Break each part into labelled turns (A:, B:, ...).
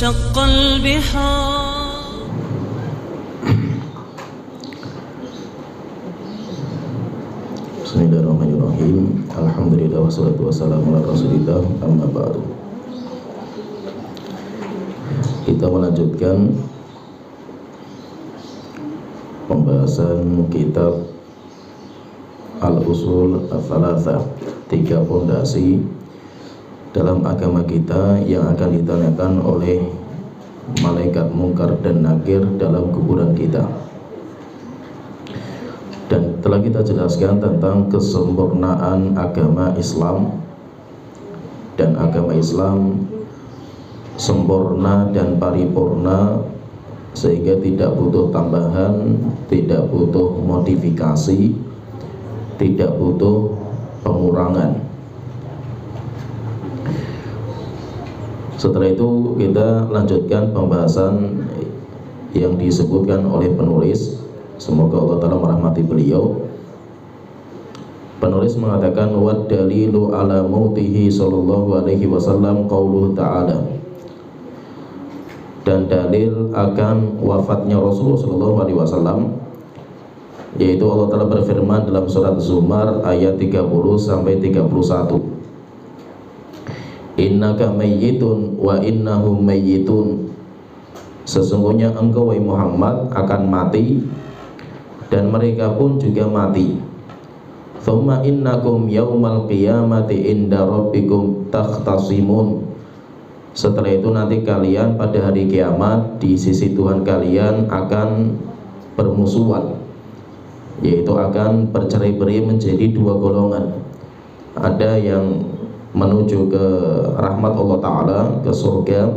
A: وانشق البحار.
B: Bismillahirrahmanirrahim. Alhamdulillah wassalatu wassalamu ala rasulillah, amma ba'du. Kita melanjutkan pembahasan kitab Al-Usul Ats-Tsalatsah, 3 fondasi dalam agama kita yang akan ditanyakan oleh malaikat mungkar dan nakir dalam kuburan kita. Dan telah kita jelaskan tentang kesempurnaan agama Islam, dan agama Islam sempurna dan paripurna sehingga tidak butuh tambahan, tidak butuh modifikasi, tidak butuh pengurangan. Setelah itu kita lanjutkan pembahasan yang disebutkan oleh penulis. Semoga Allah Ta'ala merahmati beliau. Penulis mengatakan wa dalilu ala mautihi sallallahu alaihi wasallam qauluhu ta'ala, dan dalil akan wafatnya Rasulullah sallallahu alaihi wasallam yaitu Allah Ta'ala berfirman dalam surat Zumar ayat 30 sampai 31. Innaka mayyitun wa innahum mayyitun, sesungguhnya engkau wahai Muhammad akan mati dan mereka pun juga mati. Thumma innakum yaumal qiyamati inda rabbikum takhtasimun, setelah itu nanti kalian pada hari kiamat di sisi Tuhan kalian akan bermusuhan, yaitu akan bercerai-berai menjadi 2 golongan. Ada yang menuju ke rahmat Allah Ta'ala, ke surga.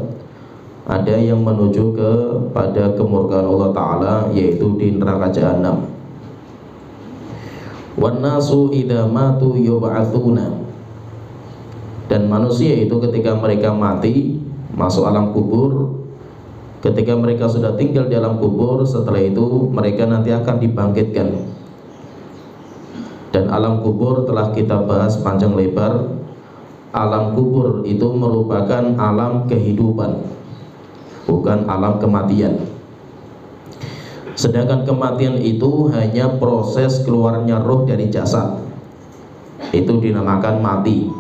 B: Ada yang menuju kepada kemurkaan Allah Ta'ala, yaitu di neraka Jahannam. Wan nasu idza matu yub'atsuna, dan manusia itu ketika mereka mati masuk alam kubur, ketika mereka sudah tinggal di alam kubur, setelah itu mereka nanti akan dibangkitkan. Dan alam kubur telah kita bahas panjang lebar. Alam kubur itu merupakan alam kehidupan, bukan alam kematian. Sedangkan kematian itu hanya proses keluarnya roh dari jasad. Itu dinamakan mati.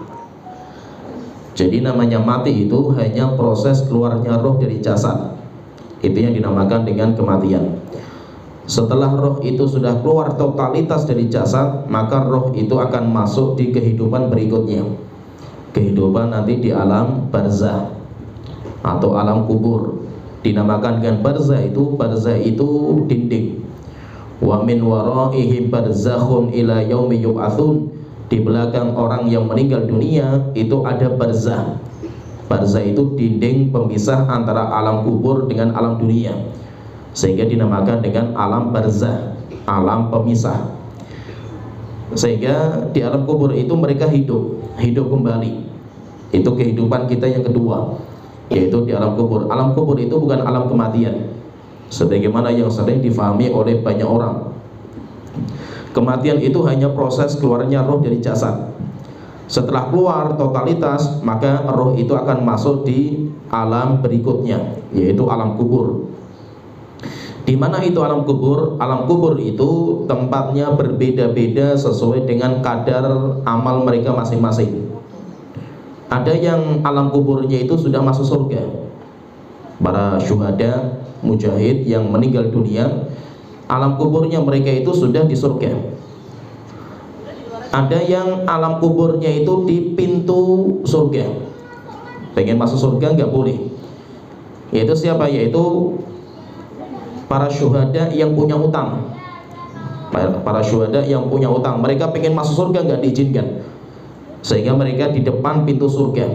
B: Jadi namanya mati itu hanya proses keluarnya roh dari jasad. Itu yang dinamakan dengan kematian. Setelah roh itu sudah keluar totalitas dari jasad, maka roh itu akan masuk di kehidupan berikutnya. Kehidupan nanti di alam barzah atau alam kubur, dinamakan dengan barzah. Barzah itu dinding. Wa min waraihi barzakhun ila yaumi yub'atsun, di belakang orang yang meninggal dunia itu ada barzah. Barzah itu dinding pemisah antara alam kubur dengan alam dunia, sehingga dinamakan dengan alam barzah, alam pemisah. Sehingga di alam kubur itu mereka hidup kembali. Itu kehidupan kita yang kedua, yaitu di alam kubur. Alam kubur itu bukan alam kematian, sebagaimana yang sering difahami oleh banyak orang. Kematian itu hanya proses keluarnya roh dari jasad. Setelah keluar totalitas, maka roh itu akan masuk di alam berikutnya, yaitu alam kubur. Di mana itu alam kubur? Alam kubur itu tempatnya berbeda-beda sesuai dengan kadar amal mereka masing-masing. Ada yang alam kuburnya itu sudah masuk surga, para syuhada, mujahid yang meninggal dunia, alam kuburnya mereka itu sudah di surga. Ada yang alam kuburnya itu di pintu surga, pengen masuk surga nggak boleh. Yaitu siapa? Yaitu para syuhada yang punya utang. Para syuhada yang punya utang, mereka pengen masuk surga nggak diizinkan, sehingga mereka di depan pintu surga.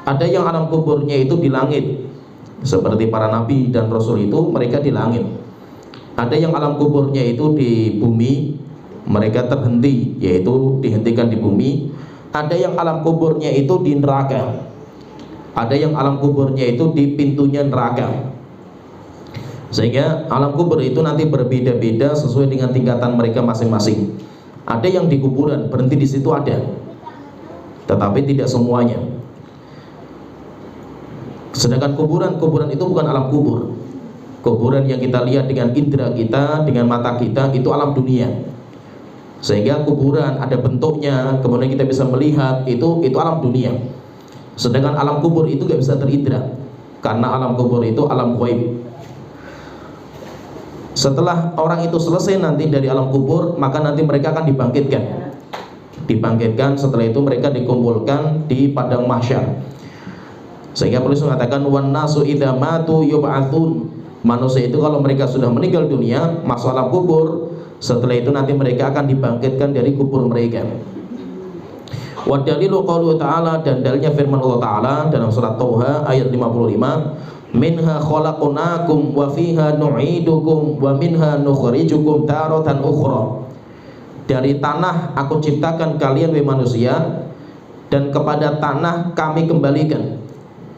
B: Ada yang alam kuburnya itu di langit, seperti para nabi dan rasul itu mereka di langit. Ada yang alam kuburnya itu di bumi, mereka terhenti, yaitu dihentikan di bumi. Ada yang alam kuburnya itu di neraka. Ada yang alam kuburnya itu di pintunya neraka. Sehingga alam kubur itu nanti berbeda-beda sesuai dengan tingkatan mereka masing-masing. Ada yang di kuburan berhenti di situ ada, tetapi tidak semuanya. Sedangkan kuburan itu bukan alam kubur. Kuburan yang kita lihat dengan indera kita, dengan mata kita, itu alam dunia. Sehingga kuburan ada bentuknya, kemudian kita bisa melihat, itu alam dunia. Sedangkan alam kubur itu gak bisa terindra, karena alam kubur itu alam ghaib. Setelah orang itu selesai nanti dari alam kubur, maka nanti mereka akan dibangkitkan. Setelah itu mereka dikumpulkan di padang mahsyar. Sehingga penulis mengatakan wan nasu idza matu yub'atsun. Manusia itu kalau mereka sudah meninggal dunia, masuk alam kubur, setelah itu nanti mereka akan dibangkitkan dari kubur mereka. Wa dalilu qaulu ta'ala, dan dalilnya firman Allah Ta'ala dalam surat Tauha ayat 55, minha khalaqnakum wa fiha nu'idukum wa minha nukhrijukum taratan ukhra. Dari tanah aku ciptakan kalian wahai manusia, dan kepada tanah kami kembalikan.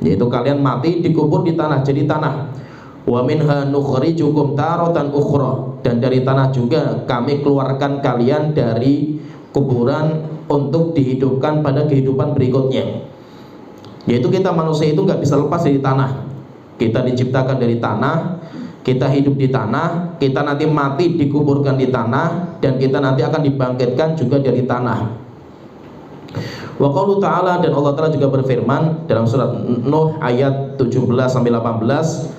B: Yaitu kalian mati dikubur di tanah, jadi tanah. Wa minha nukhrijukum taratan ukhra, dan dari tanah juga kami keluarkan kalian dari kuburan untuk dihidupkan pada kehidupan berikutnya. Yaitu kita manusia itu nggak bisa lepas dari tanah. Kita diciptakan dari tanah, kita hidup di tanah, kita nanti mati dikuburkan di tanah, dan kita nanti akan dibangkitkan juga dari tanah. Wa qaulu ta'ala, dan Allah Ta'ala juga berfirman dalam surat Nuh ayat 17-18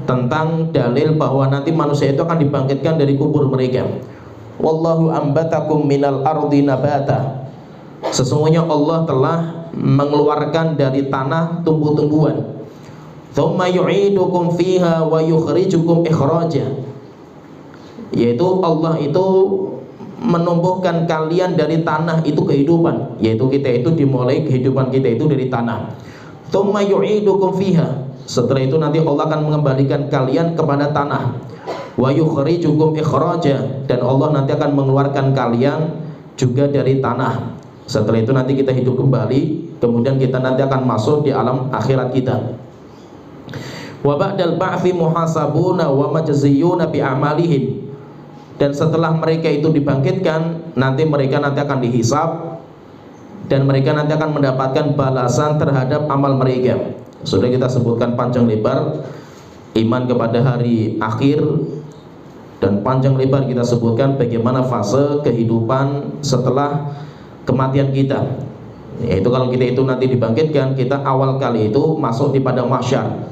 B: tentang dalil bahwa nanti manusia itu akan dibangkitkan dari kubur mereka. Wallahu ambatakum minal ardi nabata. Sesungguhnya Allah telah mengeluarkan dari tanah tumbuh-tumbuhan. Tsumma yu'idukum fiha wa yukhrijukum ikhraja. Yaitu Allah itu menumbuhkan kalian dari tanah itu kehidupan, yaitu kita itu dimulai kehidupan kita itu dari tanah. Tsumma yu'idukum fiha. Setelah itu nanti Allah akan mengembalikan kalian kepada tanah. Wa yukhrijukum ikhraja, dan Allah nanti akan mengeluarkan kalian juga dari tanah. Setelah itu nanti kita hidup kembali, kemudian kita nanti akan masuk di alam akhirat kita. Wa ba'dal ba'thi muhasabuna wa majziyuna bi amalihim. Dan setelah mereka itu dibangkitkan, nanti mereka akan dihisab, dan mereka nanti akan mendapatkan balasan terhadap amal mereka. Sudah kita sebutkan panjang lebar iman kepada hari akhir, dan panjang lebar kita sebutkan bagaimana fase kehidupan setelah kematian kita. Yaitu kalau kita itu nanti dibangkitkan, kita awal kali itu masuk di padang mahsyar.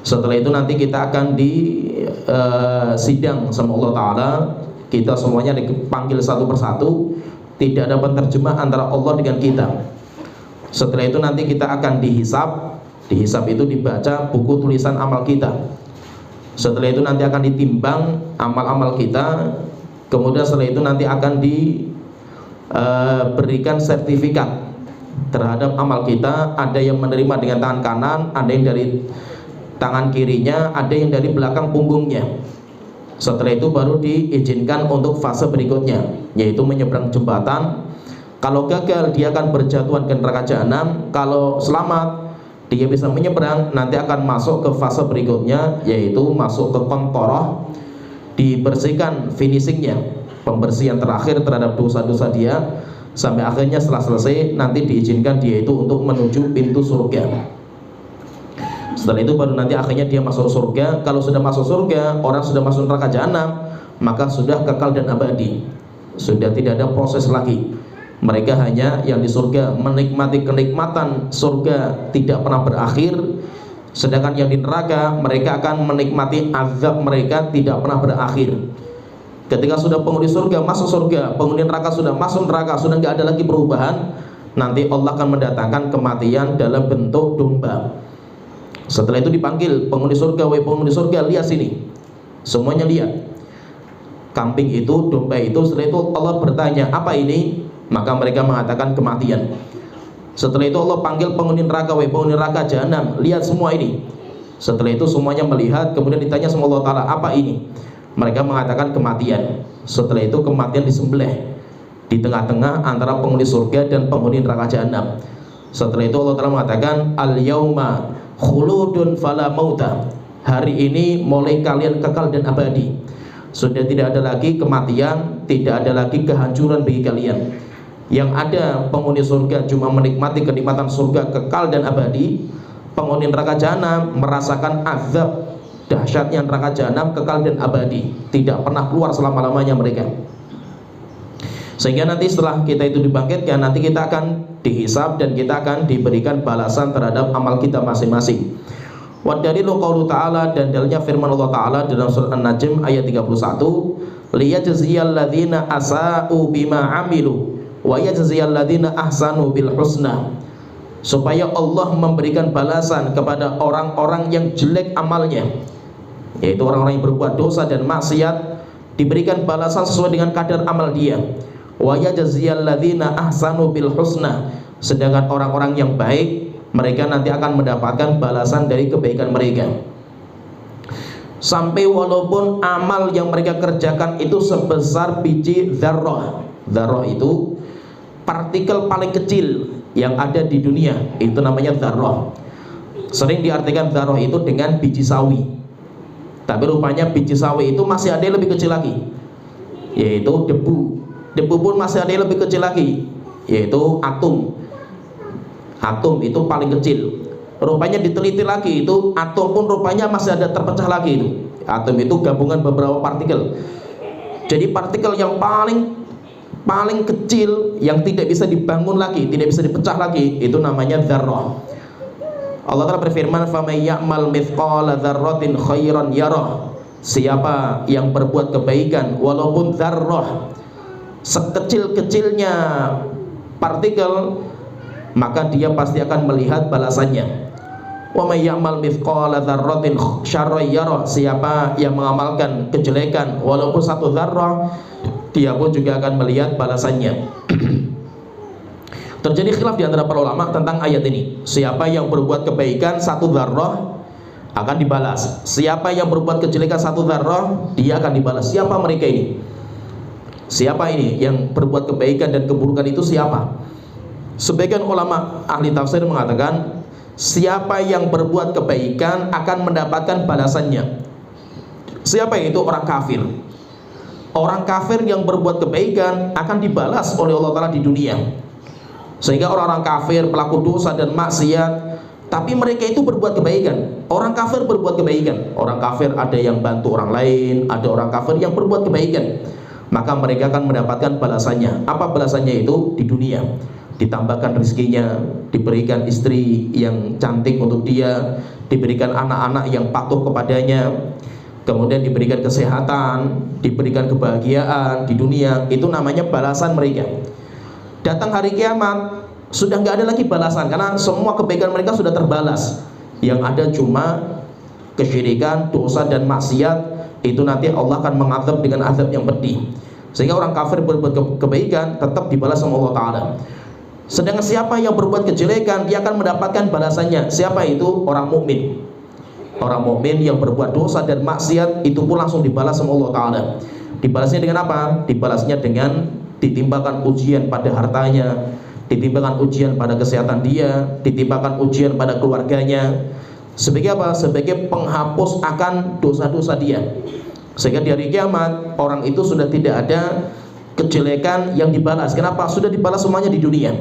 B: Setelah itu nanti kita akan sidang sama Allah Ta'ala. Kita semuanya dipanggil satu persatu, tidak ada penerjemah antara Allah dengan kita. Setelah itu nanti kita akan dihisab. Dihisab itu dibaca buku tulisan amal kita. Setelah itu nanti akan ditimbang amal-amal kita. Kemudian setelah itu nanti akan diberikan sertifikat terhadap amal kita. Ada yang menerima dengan tangan kanan, ada yang dari tangan kirinya, ada yang dari belakang punggungnya. Setelah itu baru diizinkan untuk fase berikutnya, yaitu menyeberang jembatan. Kalau gagal, dia akan berjatuhan ke neraka jahanam. Kalau selamat, dia bisa menyeberang, nanti akan masuk ke fase berikutnya, yaitu masuk ke qantharah, dibersihkan finishingnya, pembersihan terakhir terhadap dosa-dosa dia, sampai akhirnya setelah selesai nanti diizinkan dia itu untuk menuju pintu surga. Setelah itu baru nanti akhirnya dia masuk surga. Kalau sudah masuk surga, orang sudah masuk neraka jahanam, maka sudah kekal dan abadi, sudah tidak ada proses lagi. Mereka hanya yang di surga menikmati kenikmatan surga tidak pernah berakhir. Sedangkan yang di neraka, mereka akan menikmati azab mereka tidak pernah berakhir. Ketika sudah penghuni surga masuk surga, penghuni neraka sudah masuk neraka, sudah nggak ada lagi perubahan, nanti Allah akan mendatangkan kematian dalam bentuk domba. Setelah itu dipanggil penghuni surga, wahai penghuni surga, lihat sini. Semuanya lihat. Kambing itu, domba itu. Setelah itu Allah bertanya, apa ini? Maka mereka mengatakan kematian. Setelah itu Allah panggil penghuni neraka, wahai penghuni neraka jahanam, lihat semua ini. Setelah itu semuanya melihat, kemudian ditanya sama Allah Ta'ala, apa ini? Mereka mengatakan kematian. Setelah itu kematian disembelih di tengah-tengah antara penghuni surga dan penghuni neraka jahanam. Setelah itu Allah Ta'ala mengatakan, al-yauma khuludun fala mauta. Hari ini mulai kalian kekal dan abadi. Sudah tidak ada lagi kematian, tidak ada lagi kehancuran bagi kalian. Yang ada penghuni surga cuma menikmati kenikmatan surga kekal dan abadi. penghuni neraka jahanam merasakan azab dahsyatnya neraka jahanam kekal dan abadi, tidak pernah keluar selama-lamanya mereka. Sehingga nanti setelah kita itu dibangkitkan, nanti kita akan dihisab dan kita akan diberikan balasan terhadap amal kita masing-masing. Wa dalilu qaulu ta'ala, dan dalilnya firman Allah Ta'ala dalam surat An-Najm ayat 31, liyajziyal ladzina asa'u bima 'amilu wa yajziyal ladzina ahsanu bil husna, supaya Allah memberikan balasan kepada orang-orang yang jelek amalnya, yaitu orang-orang yang berbuat dosa dan maksiat, diberikan balasan sesuai dengan kadar amal dia. Wa yajziyal ladzina ahsanu bil husna, sedangkan orang-orang yang baik mereka nanti akan mendapatkan balasan dari kebaikan mereka. Sampai walaupun amal yang mereka kerjakan itu sebesar biji dzarrah. Dzarrah itu partikel paling kecil yang ada di dunia, itu namanya dzarrah. Sering diartikan dzarrah itu dengan biji sawi, tapi rupanya biji sawi itu masih ada yang lebih kecil lagi, yaitu debu. Debu pun masih ada yang lebih kecil lagi, yaitu atom. Atom itu paling kecil. Rupanya diteliti lagi, itu atom pun rupanya masih ada terpecah lagi itu. Atom itu gabungan beberapa partikel. Jadi partikel yang paling kecil yang tidak bisa dibangun lagi, tidak bisa dipecah lagi, itu namanya dzarrah. Allah Ta'ala berfirman, "Faman ya'mal mithqala dzarratin khairan yarah." Siapa yang berbuat kebaikan walaupun dzarrah, sekecil-kecilnya partikel, maka dia pasti akan melihat balasannya. Wa may ya'mal mithqala dzarratin syarran yarah. Siapa yang mengamalkan kejelekan walaupun satu dzarrah, dia pun juga akan melihat balasannya. Terjadi khilaf di antara para ulama tentang ayat ini. Siapa yang berbuat kebaikan satu dzarrah akan dibalas. Siapa yang berbuat kejelekan satu dzarrah, dia akan dibalas. Siapa mereka ini? Siapa ini yang berbuat kebaikan dan keburukan itu siapa? Sebagian ulama ahli tafsir mengatakan, siapa yang berbuat kebaikan akan mendapatkan balasannya. Siapa itu? Orang kafir. Orang kafir yang berbuat kebaikan akan dibalas oleh Allah Ta'ala di dunia. Sehingga orang-orang kafir, pelaku dosa dan maksiat, tapi mereka itu berbuat kebaikan. Orang kafir berbuat kebaikan. Orang kafir ada yang bantu orang lain, ada orang kafir yang berbuat kebaikan, maka mereka akan mendapatkan balasannya. Apa balasannya itu? Di dunia ditambahkan rezekinya, diberikan istri yang cantik untuk dia, diberikan anak-anak yang patuh kepadanya, kemudian diberikan kesehatan, diberikan kebahagiaan di dunia. Itu namanya balasan mereka. Datang hari kiamat sudah nggak ada lagi balasan, karena semua kebaikan mereka sudah terbalas. Yang ada cuma kesyirikan, dosa dan maksiat. Itu nanti Allah akan mengazab dengan azab yang pedih. Sehingga orang kafir berbuat kebaikan tetap dibalas sama Allah Ta'ala. Sedangkan siapa yang berbuat kejelekan, dia akan mendapatkan balasannya. Siapa itu? Orang mukmin. Orang mukmin yang berbuat dosa dan maksiat itu pun langsung dibalas sama Allah Ta'ala. Dibalasnya dengan apa? Dibalasnya dengan ditimpakan ujian pada hartanya, ditimpakan ujian pada kesehatan dia, ditimpakan ujian pada keluarganya. Sebagai apa? Sebagai penghapus akan dosa-dosa dia. Sehingga di hari kiamat orang itu sudah tidak ada kejelekan yang dibalas. Kenapa? Sudah dibalas semuanya di dunia.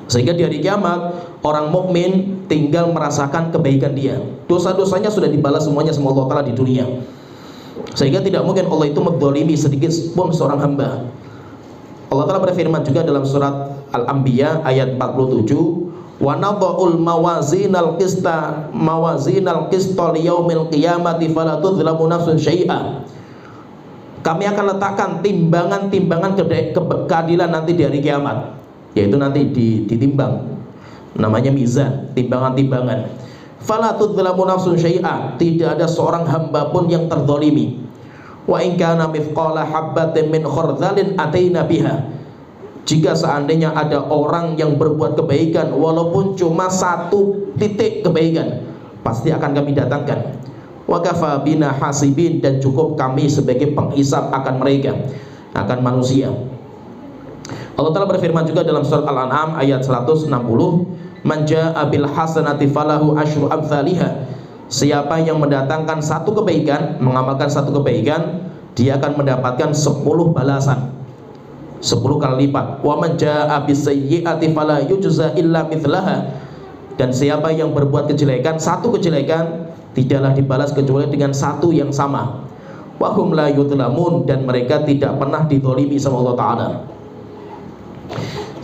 B: Sehingga di hari kiamat orang mukmin tinggal merasakan kebaikan dia. Dosa-dosanya sudah dibalas semuanya sama Allah Ta'ala di dunia. Sehingga tidak mungkin Allah itu menzalimi sedikit pun seorang hamba. Allah Ta'ala berfirman juga dalam surat Al-Anbiya ayat 47, wa nadha'ul mawazinal qista liyaumil qiyamati fala tudhlamu nafsun syai'a. Kami akan letakkan timbangan-timbangan keadilan nanti di hari kiamat, yaitu nanti ditimbang, namanya mizan, timbangan-timbangan. Fala tudhlamu nafsun syai'a, tidak ada seorang hamba pun yang terzalimi. Wa in kana mithqala habbatin min khardalin ataina biha. Jika seandainya ada orang yang berbuat kebaikan walaupun cuma satu titik kebaikan, pasti akan kami datangkan. Wa kafa bina hasibin, dan cukup kami sebagai penghisab akan mereka, akan manusia. Allah Ta'ala berfirman juga dalam surat Al-An'am ayat 160, man jaa'a bil hasanati falahu asyru amsalihha. Siapa yang mendatangkan satu kebaikan, mengamalkan satu kebaikan, dia akan mendapatkan 10 balasan, 10 kali lipat. Wa man jaa'a bis sayyi'ati fala yujza illa mithlaha. Dan siapa yang berbuat kejelekan, satu kejelekan, tidaklah dibalas kecuali dengan satu yang sama. Wa hum la yudlamun, dan mereka tidak pernah dizalimi sama Allah Ta'ala.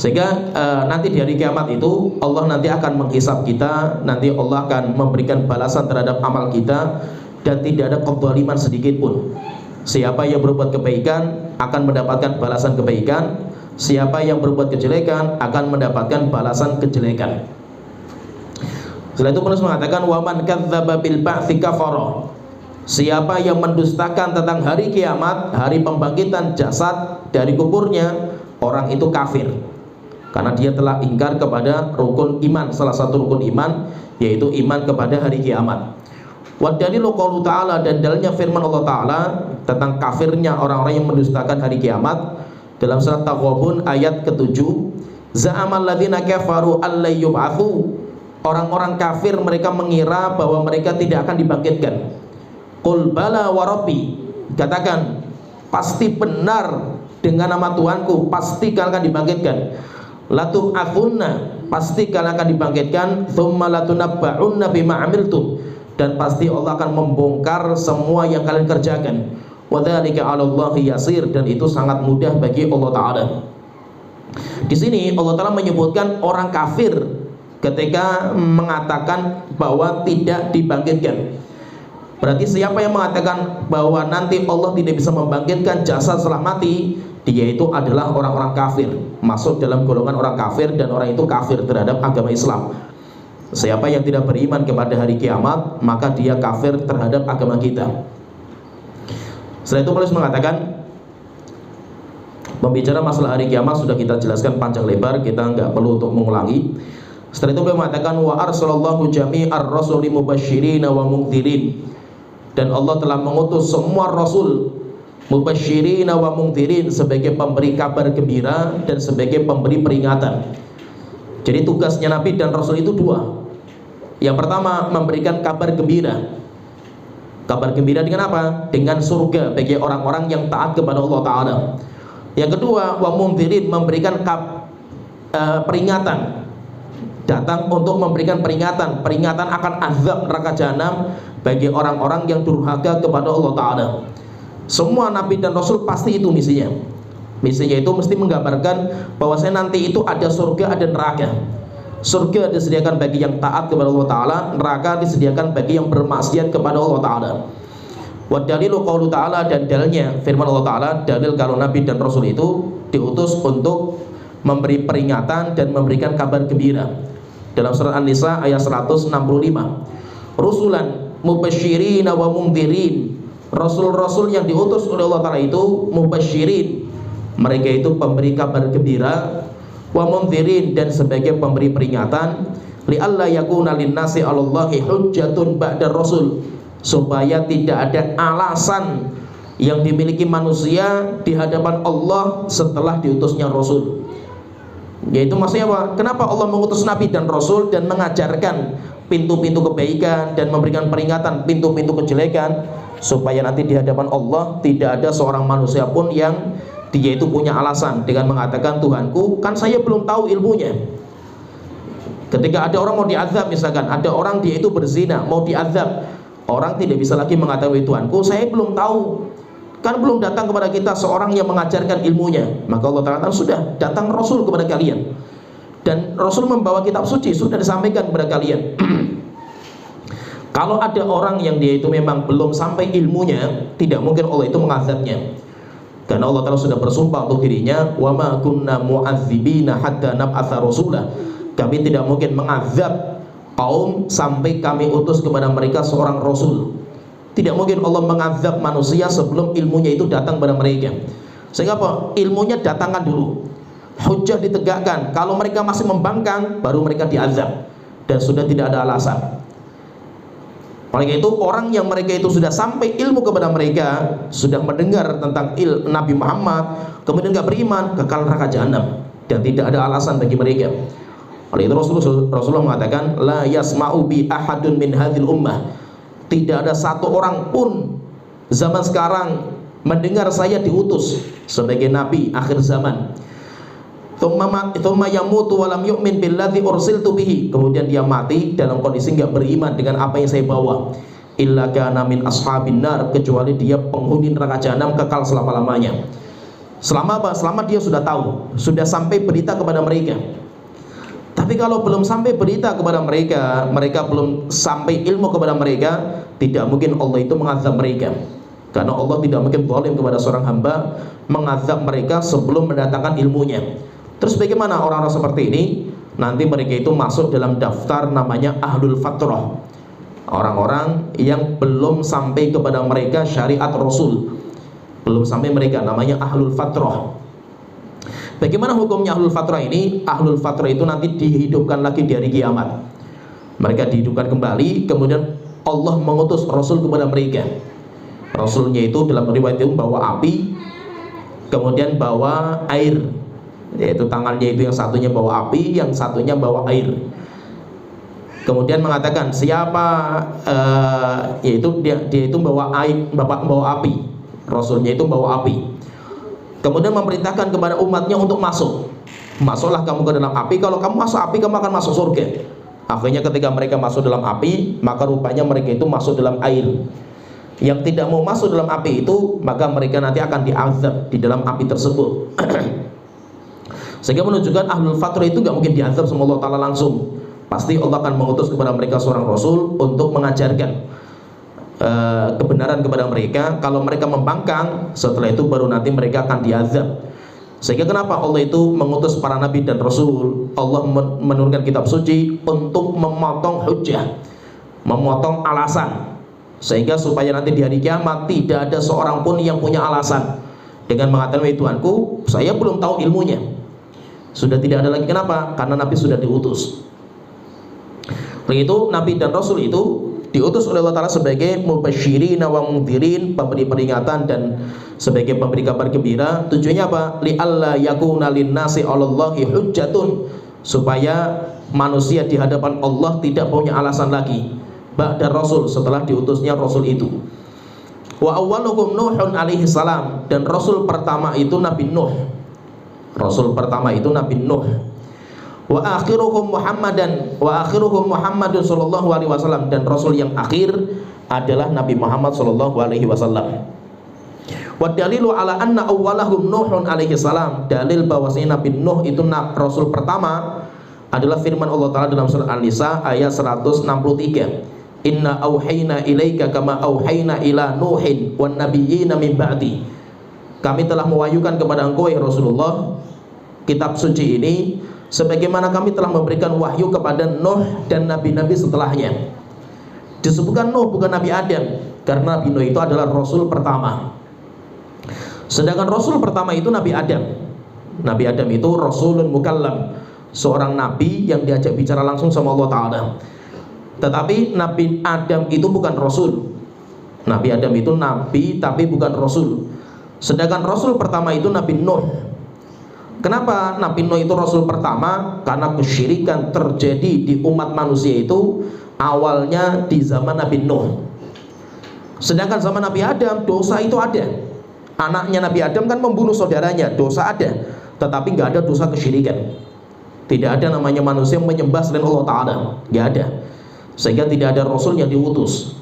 B: Sehingga nanti di hari kiamat itu Allah nanti akan menghisab kita, nanti Allah akan memberikan balasan terhadap amal kita, dan tidak ada kezaliman sedikit pun. Siapa yang berbuat kebaikan akan mendapatkan balasan kebaikan, siapa yang berbuat kejelekan akan mendapatkan balasan kejelekan. Setelah itu penulis mengatakan wa man kadzdzaba bil ba'tsi kafara. Siapa yang mendustakan tentang hari kiamat, hari pembangkitan jasad dari kuburnya, orang itu kafir. Karena dia telah ingkar kepada rukun iman, salah satu rukun iman, yaitu iman kepada hari kiamat. Wa dalilu qaulu ta'ala, dan dalilnya firman Allah Ta'ala tentang kafirnya orang-orang yang mendustakan hari kiamat dalam surat Taghabun ayat ke-7. Za'amal ladzina kafaru allay yub'atsu. Orang-orang kafir mereka mengira bahwa mereka tidak akan dibangkitkan. Qul bala wa rabbi, katakan pasti benar dengan nama Tuhanku, pasti kalian akan dibangkitkan. Latub'atsunna, pasti kalian akan dibangkitkan. Tsumma latunabba'unna bima 'amiltum, dan pasti Allah akan membongkar semua yang kalian kerjakan. Wa dzalika 'alallahi yasir, dan itu sangat mudah bagi Allah Ta'ala. Di sini Allah Ta'ala menyebutkan orang kafir ketika mengatakan bahwa tidak dibangkitkan. Berarti siapa yang mengatakan bahwa nanti Allah tidak bisa membangkitkan jasad setelah mati, dia itu adalah orang-orang kafir, masuk dalam golongan orang kafir, dan orang itu kafir terhadap agama Islam. Siapa yang tidak beriman kepada hari kiamat, maka dia kafir terhadap agama kita. Setelah itu penulis mengatakan, pembicara masalah hari kiamat sudah kita jelaskan panjang lebar, kita nggak perlu untuk mengulangi. Setelah itu beliau mengatakan wa arsalallahu jami'ar rasuli mubasysyirin wa mungdzirin, dan Allah telah mengutus semua rasul mubasysyirin wa mungdzirin sebagai pemberi kabar gembira dan sebagai pemberi peringatan. Jadi tugasnya Nabi dan Rasul itu dua. Yang pertama, memberikan kabar gembira. Kabar gembira dengan apa? Dengan surga bagi orang-orang yang taat kepada Allah Ta'ala. Yang kedua, wa mungdzirin, memberikan peringatan. Datang untuk memberikan peringatan akan azab neraka jahanam bagi orang-orang yang durhaka kepada Allah Ta'ala. Semua Nabi dan Rasul pasti itu misinya. Misinya itu mesti menggambarkan bahwasanya nanti itu ada surga, ada neraka. Surga disediakan bagi yang taat kepada Allah Ta'ala, neraka disediakan bagi yang bermaksiat kepada Allah Ta'ala. Wa dalilu qaulu ta'ala, dan dalilnya firman Allah Ta'ala, dalil kalau Nabi dan Rasul itu diutus untuk memberi peringatan dan memberikan kabar gembira. Dalam surat An-Nisa ayat 165, rusulan mubasysyirin wa mungdzirin. Rasul-rasul yang diutus oleh Allah Ta'ala itu mubasysyirin, mereka itu pemberi kabar gembira, wa mungdzirin, dan sebagai pemberi peringatan, li'alla yakuna linnasi 'alallahi hujjatun ba'da rasul, supaya tidak ada alasan yang dimiliki manusia di hadapan Allah setelah diutusnya Rasul. Yaitu maksudnya apa? Kenapa Allah mengutus Nabi dan Rasul dan mengajarkan pintu-pintu kebaikan dan memberikan peringatan pintu-pintu kejelekan, supaya nanti di hadapan Allah tidak ada seorang manusia pun yang dia itu punya alasan dengan mengatakan, Tuhanku, kan saya belum tahu ilmunya. Ketika ada orang mau diazab, misalkan ada orang dia itu berzina mau diazab, orang tidak bisa lagi mengatakan, Tuhanku, saya belum tahu, kan belum datang kepada kita seorang yang mengajarkan ilmunya. Maka Allah Ta'ala sudah datang Rasul kepada kalian, dan Rasul membawa kitab suci, sudah disampaikan kepada kalian. Kalau ada orang yang dia itu memang belum sampai ilmunya, tidak mungkin Allah itu mengazabnya, karena Allah Ta'ala sudah bersumpah untuk dirinya, wa ma kunna mu'adzibina hatta nab'atsa rasulah, kami tidak mungkin mengazab kaum sampai kami utus kepada mereka seorang Rasul. Tidak mungkin Allah mengazab manusia sebelum ilmunya itu datang kepada mereka. Sehingga apa? Ilmunya datangkan dulu, hujjah ditegakkan. Kalau mereka masih membangkang, baru mereka diazab, dan sudah tidak ada alasan. Oleh itu orang yang mereka itu sudah sampai ilmu kepada mereka, sudah mendengar tentang Nabi Muhammad, kemudian nggak beriman, kekal neraka jahanam, dan tidak ada alasan bagi mereka. Oleh itu Rasulullah mengatakan, la yasma'u bi ahadun min hadhil ummah, tidak ada satu orang pun zaman sekarang mendengar saya diutus sebagai nabi akhir zaman. tsumma yamutu wa lam yu'min billadzi ursiltu bihi, kemudian dia mati dalam kondisi enggak beriman dengan apa yang saya bawa, illa kana min ashabin nar, kecuali dia penghuni neraka jahanam kekal selama-lamanya. Selama apa? Selama dia sudah tahu, sudah sampai berita kepada mereka. Tapi kalau belum sampai berita kepada mereka, mereka belum sampai ilmu kepada mereka, tidak mungkin Allah itu mengazab mereka. Karena Allah tidak mungkin zalim kepada seorang hamba, mengazab mereka sebelum mendatangkan ilmunya. Terus bagaimana orang-orang seperti ini? Nanti mereka itu masuk dalam daftar namanya ahlul fatrah, orang-orang yang belum sampai kepada mereka syariat Rasul, belum sampai mereka, namanya ahlul fatrah. Bagaimana hukumnya ahlul fatrah ini? Ahlul fatrah itu nanti dihidupkan lagi di hari kiamat. Mereka dihidupkan kembali, kemudian Allah mengutus Rasul kepada mereka. Rasulnya itu dalam riwayat itu bawa api, kemudian bawa air, yaitu tangannya itu yang satunya bawa api, yang satunya bawa air. Kemudian mengatakan siapa, yaitu dia itu bawa air, bawa api, Rasulnya itu bawa api. Kemudian memerintahkan kepada umatnya untuk masuk. Masuklah kamu ke dalam api, kalau kamu masuk api kamu akan masuk surga. Akhirnya ketika mereka masuk dalam api, maka rupanya mereka itu masuk dalam air. Yang tidak mau masuk dalam api itu, maka mereka nanti akan diazab di dalam api tersebut. Sehingga menunjukkan ahlul fatrah itu gak mungkin diazab sama Allah Ta'ala langsung. Pasti Allah akan mengutus kepada mereka seorang Rasul untuk mengajarkan kebenaran kepada mereka. Kalau mereka membangkang, setelah itu baru nanti mereka akan diazab. Sehingga kenapa Allah itu mengutus para nabi dan Rasul? Allah menurunkan kitab suci untuk memotong hujjah, memotong alasan, sehingga supaya nanti di hari kiamat tidak ada seorang pun yang punya alasan dengan mengatakan, wahai Tuhanku, saya belum tahu ilmunya. Sudah tidak ada lagi. Kenapa? Karena Nabi sudah diutus. Begitu Nabi dan Rasul itu diutus oleh Allah Ta'ala sebagai mubasyirin wa mundhirin, pemberi peringatan dan sebagai pemberi kabar gembira. Tujuannya apa? Li'alla yakuna linnasi 'alallahi hujjatun, supaya manusia di hadapan Allah tidak punya alasan lagi ba'da Rasul, setelah diutusnya Rasul itu. Wa awwaluhum Nuhun alaihi salam, dan Rasul pertama itu Nabi Nuh. Rasul pertama itu Nabi Nuh. Wa akhiruhum Muhammadun sallallahu alaihi wasallam, dan Rasul yang akhir adalah Nabi Muhammad sallallahu alaihi wasallam. Wa dalilu ala anna awwalahum Nuhun alaihi salam, dalil bahwasanya Nabi Nuh itu Rasul pertama adalah firman Allah Ta'ala dalam surat An-Nisa ayat 163. Inna auhayna ilaika kama auhayna ila Nuhin wan nabiyyina min ba'di. Kami telah mewahyukan kepada engkau ya Rasulullah kitab suci ini sebagaimana kami telah memberikan wahyu kepada Nuh dan nabi-nabi setelahnya. Disebutkan Nuh bukan Nabi Adam, karena Nabi Nuh itu adalah Rasul pertama. Sedangkan Rasul pertama itu Nabi Adam. Nabi Adam itu Rasulun Mukallam, seorang nabi yang diajak bicara langsung sama Allah Ta'ala. Tetapi Nabi Adam itu bukan Rasul. Nabi Adam itu nabi tapi bukan Rasul. Sedangkan Rasul pertama itu Nabi Nuh. Kenapa Nabi Nuh itu Rasul pertama? Karena kesyirikan terjadi di umat manusia itu awalnya di zaman Nabi Nuh. Sedangkan zaman Nabi Adam dosa itu ada. Anaknya Nabi Adam kan membunuh saudaranya, dosa ada. Tetapi nggak ada dosa kesyirikan. Tidak ada namanya manusia yang menyembah selain Allah Ta'ala, nggak ada. Sehingga tidak ada Rasul yang diutus.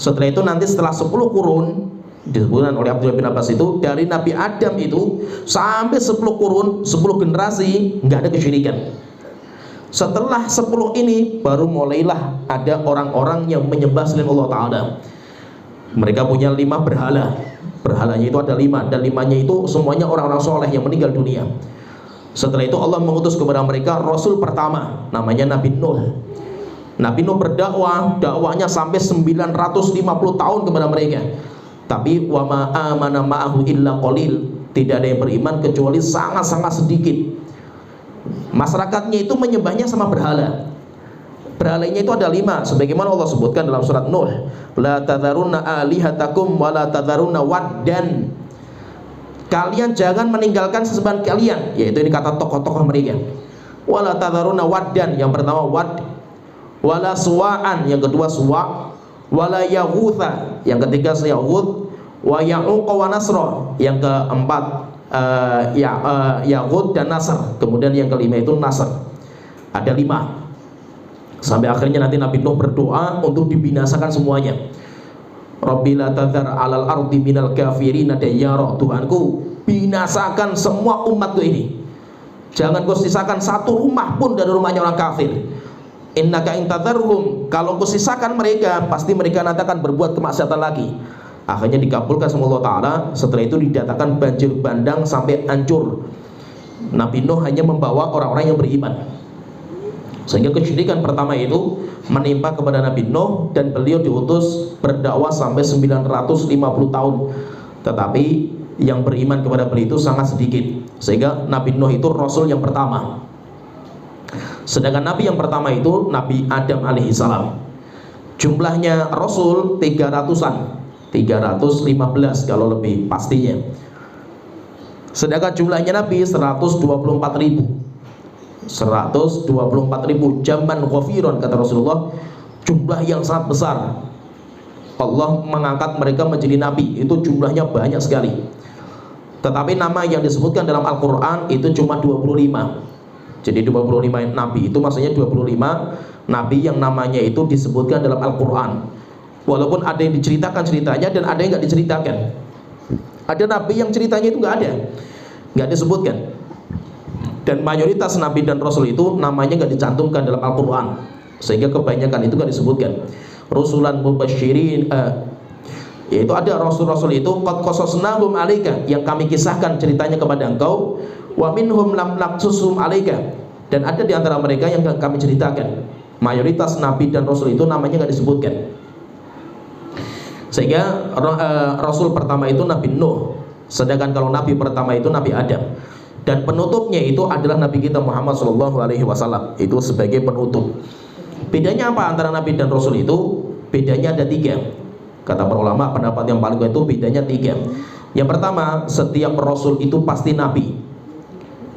B: Setelah itu nanti setelah 10 kurun, disebutkan oleh Abdullah bin Abbas itu, dari Nabi Adam itu sampai 10 kurun, 10 generasi nggak ada kesyirikan. Setelah 10 ini baru mulailah ada orang-orang yang menyembah selain Allah Ta'ala. Mereka punya 5 berhala. Berhalanya itu ada 5, dan 5-nya itu semuanya orang-orang soleh yang meninggal dunia. Setelah itu Allah mengutus kepada mereka Rasul pertama, namanya Nabi Nuh. Nabi Nuh berdakwah, dakwahnya sampai 950 tahun kepada mereka. Tapi wa ma amana ma'ahu illa qalil, tidak ada yang beriman kecuali sangat-sangat sedikit. Masyarakatnya itu menyembahnya sama berhala. Berhalanya itu ada 5, sebagaimana Allah sebutkan dalam surat Nuh, la tadharunna alihatakum wa la tadharunna waddan. Kalian jangan meninggalkan sesembahan kalian, yaitu ini kata tokoh-tokoh mereka. Wa la tadharunna waddan, yang pertama wad, wala suwa'an, yang kedua suwa', wala yaghutha, yang ketiga yaghut, wa ya'uq wa nasra, yang keempat Yahud dan Nasr. Kemudian yang kelima itu Nasr. Ada 5. Sampai akhirnya nanti Nabi Nuh berdoa untuk dibinasakan semuanya. Rabbi la tadhar 'alal ardi minal kafirin dayyara. Tuhanku, binasakan semua umatku ini. Jangan kau sisakan satu rumah pun dari rumahnya orang kafir. Innaka in tadharhum, kalau kau sisakan mereka, pasti mereka nanti akan berbuat kemaksiatan lagi. Akhirnya dikabulkan sama Allah Ta'ala. Setelah itu didatangkan banjir bandang sampai hancur. Nabi Nuh hanya membawa orang-orang yang beriman. Sehingga kesyirikan pertama itu menimpa kepada Nabi Nuh, dan beliau diutus berdakwah sampai 950 tahun. Tetapi yang beriman kepada beliau itu sangat sedikit. Sehingga Nabi Nuh itu Rasul yang pertama. Sedangkan Nabi yang pertama itu Nabi Adam alaihissalam. Jumlahnya Rasul 300-an, 315 kalau lebih pastinya. Sedangkan jumlahnya Nabi 124.000. 124.000 jaman ghafiron, kata Rasulullah, jumlah yang sangat besar. Allah mengangkat mereka menjadi nabi, itu jumlahnya banyak sekali. Tetapi nama yang disebutkan dalam Al-Quran itu cuma 25. Jadi 25 nabi itu maksudnya 25 nabi yang namanya itu disebutkan dalam Al-Quran. Walaupun ada yang diceritakan ceritanya dan ada yang nggak diceritakan. Ada nabi yang ceritanya itu nggak ada, nggak disebutkan. Dan mayoritas nabi dan rasul itu namanya nggak dicantumkan dalam Al-Quran, sehingga kebanyakan itu nggak disebutkan. Rusulan mubasyirin, yaitu ada rasul-rasul itu qad qasasnahum 'alaika, yang kami kisahkan ceritanya kepada engkau, wa minhum lam naqsusum 'alaika, dan ada di antara mereka yang kami ceritakan. Mayoritas nabi dan rasul itu namanya nggak disebutkan. Sehingga rasul pertama itu Nabi Nuh, sedangkan kalau nabi pertama itu Nabi Adam. Dan penutupnya itu adalah Nabi kita Muhammad SAW, itu sebagai penutup. Bedanya apa antara Nabi dan Rasul itu? Bedanya ada 3. Kata para ulama, pendapat yang paling kuat itu bedanya 3. Yang pertama, setiap Rasul itu pasti Nabi,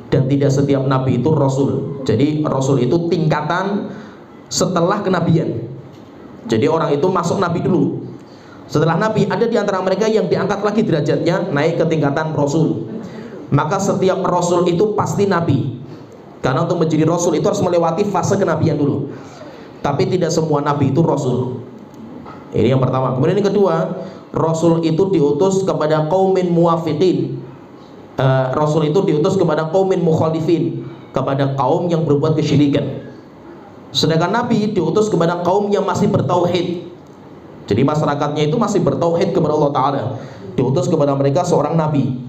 B: dan tidak setiap Nabi itu Rasul. Jadi Rasul itu tingkatan setelah kenabian. Jadi orang itu masuk Nabi dulu. Setelah Nabi, ada di antara mereka yang diangkat lagi derajatnya, naik ke tingkatan Rasul. Maka setiap Rasul itu pasti Nabi, karena untuk menjadi Rasul itu harus melewati fase kenabian dulu. Tapi tidak semua Nabi itu Rasul. Ini yang pertama. Kemudian yang kedua, Rasul itu diutus kepada qaumin muwafiqin. Rasul itu diutus kepada qaumin mukhalifin, kepada kaum yang berbuat kesyirikan. Sedangkan Nabi diutus kepada kaum yang masih bertauhid. Jadi masyarakatnya itu masih bertauhid kepada Allah Ta'ala. Diutus kepada mereka seorang Nabi.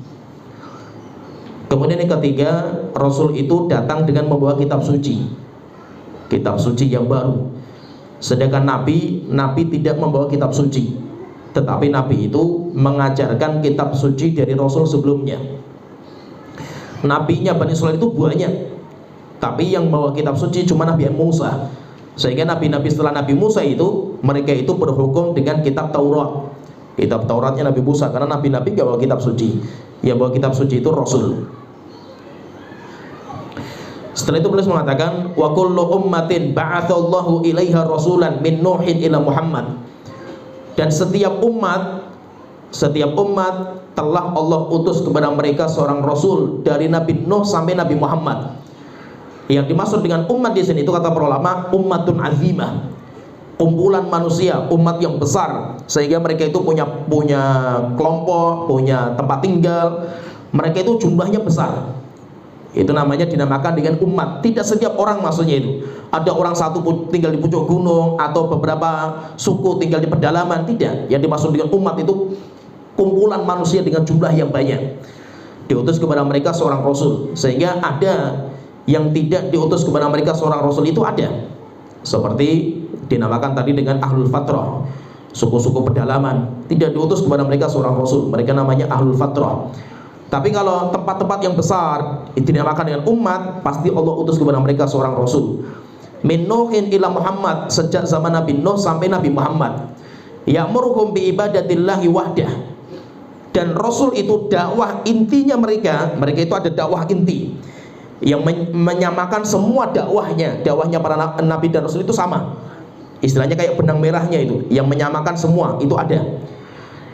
B: Kemudian yang ketiga, Rasul itu datang dengan membawa kitab suci, kitab suci yang baru. Sedangkan Nabi tidak membawa kitab suci, tetapi Nabi itu mengajarkan kitab suci dari Rasul sebelumnya. Nabinya Bani Israil itu banyak, tapi yang membawa kitab suci cuma Nabi Musa. Sehingga nabi-nabi setelah Nabi Musa itu, mereka itu berhukum dengan kitab Taurat. Kitab Tauratnya Nabi Musa, karena nabi-nabi gak bawa kitab suci. Yang bawa kitab suci itu Rasul. Setelah itu beliau mengatakan, wa kullu ummatin ba'atsallahu ilaiha rasulan min Nuhin ila Muhammad. Dan setiap umat telah Allah utus kepada mereka seorang rasul, dari Nabi Nuh sampai Nabi Muhammad. Yang dimaksud dengan umat di sini itu kata para ulama, ummatun azimah, kumpulan manusia, umat yang besar, sehingga mereka itu punya kelompok, punya tempat tinggal, mereka itu jumlahnya besar. Itu namanya dinamakan dengan umat. Tidak setiap orang maksudnya itu. Ada orang satu tinggal di puncak gunung, atau beberapa suku tinggal di pedalaman. Tidak. Yang dimaksud dengan umat itu kumpulan manusia dengan jumlah yang banyak. Diutus kepada mereka seorang rasul. Sehingga ada yang tidak diutus kepada mereka seorang rasul itu ada. Seperti dinamakan tadi dengan ahlul fatrah, suku-suku pedalaman. Tidak diutus kepada mereka seorang rasul, mereka namanya ahlul fatrah. Tapi kalau tempat-tempat yang besar itu dinamakan dengan umat, pasti Allah utus kepada mereka seorang rasul. Min Nuhin ila Muhammad, sejak zaman Nabi Nuh sampai Nabi Muhammad. Ya'muruhum bi ibadatillahi wahdah. Dan rasul itu dakwah intinya mereka itu ada dakwah inti yang menyamakan semua dakwahnya para nabi dan rasul itu sama. Istilahnya kayak benang merahnya itu, yang menyamakan semua itu ada.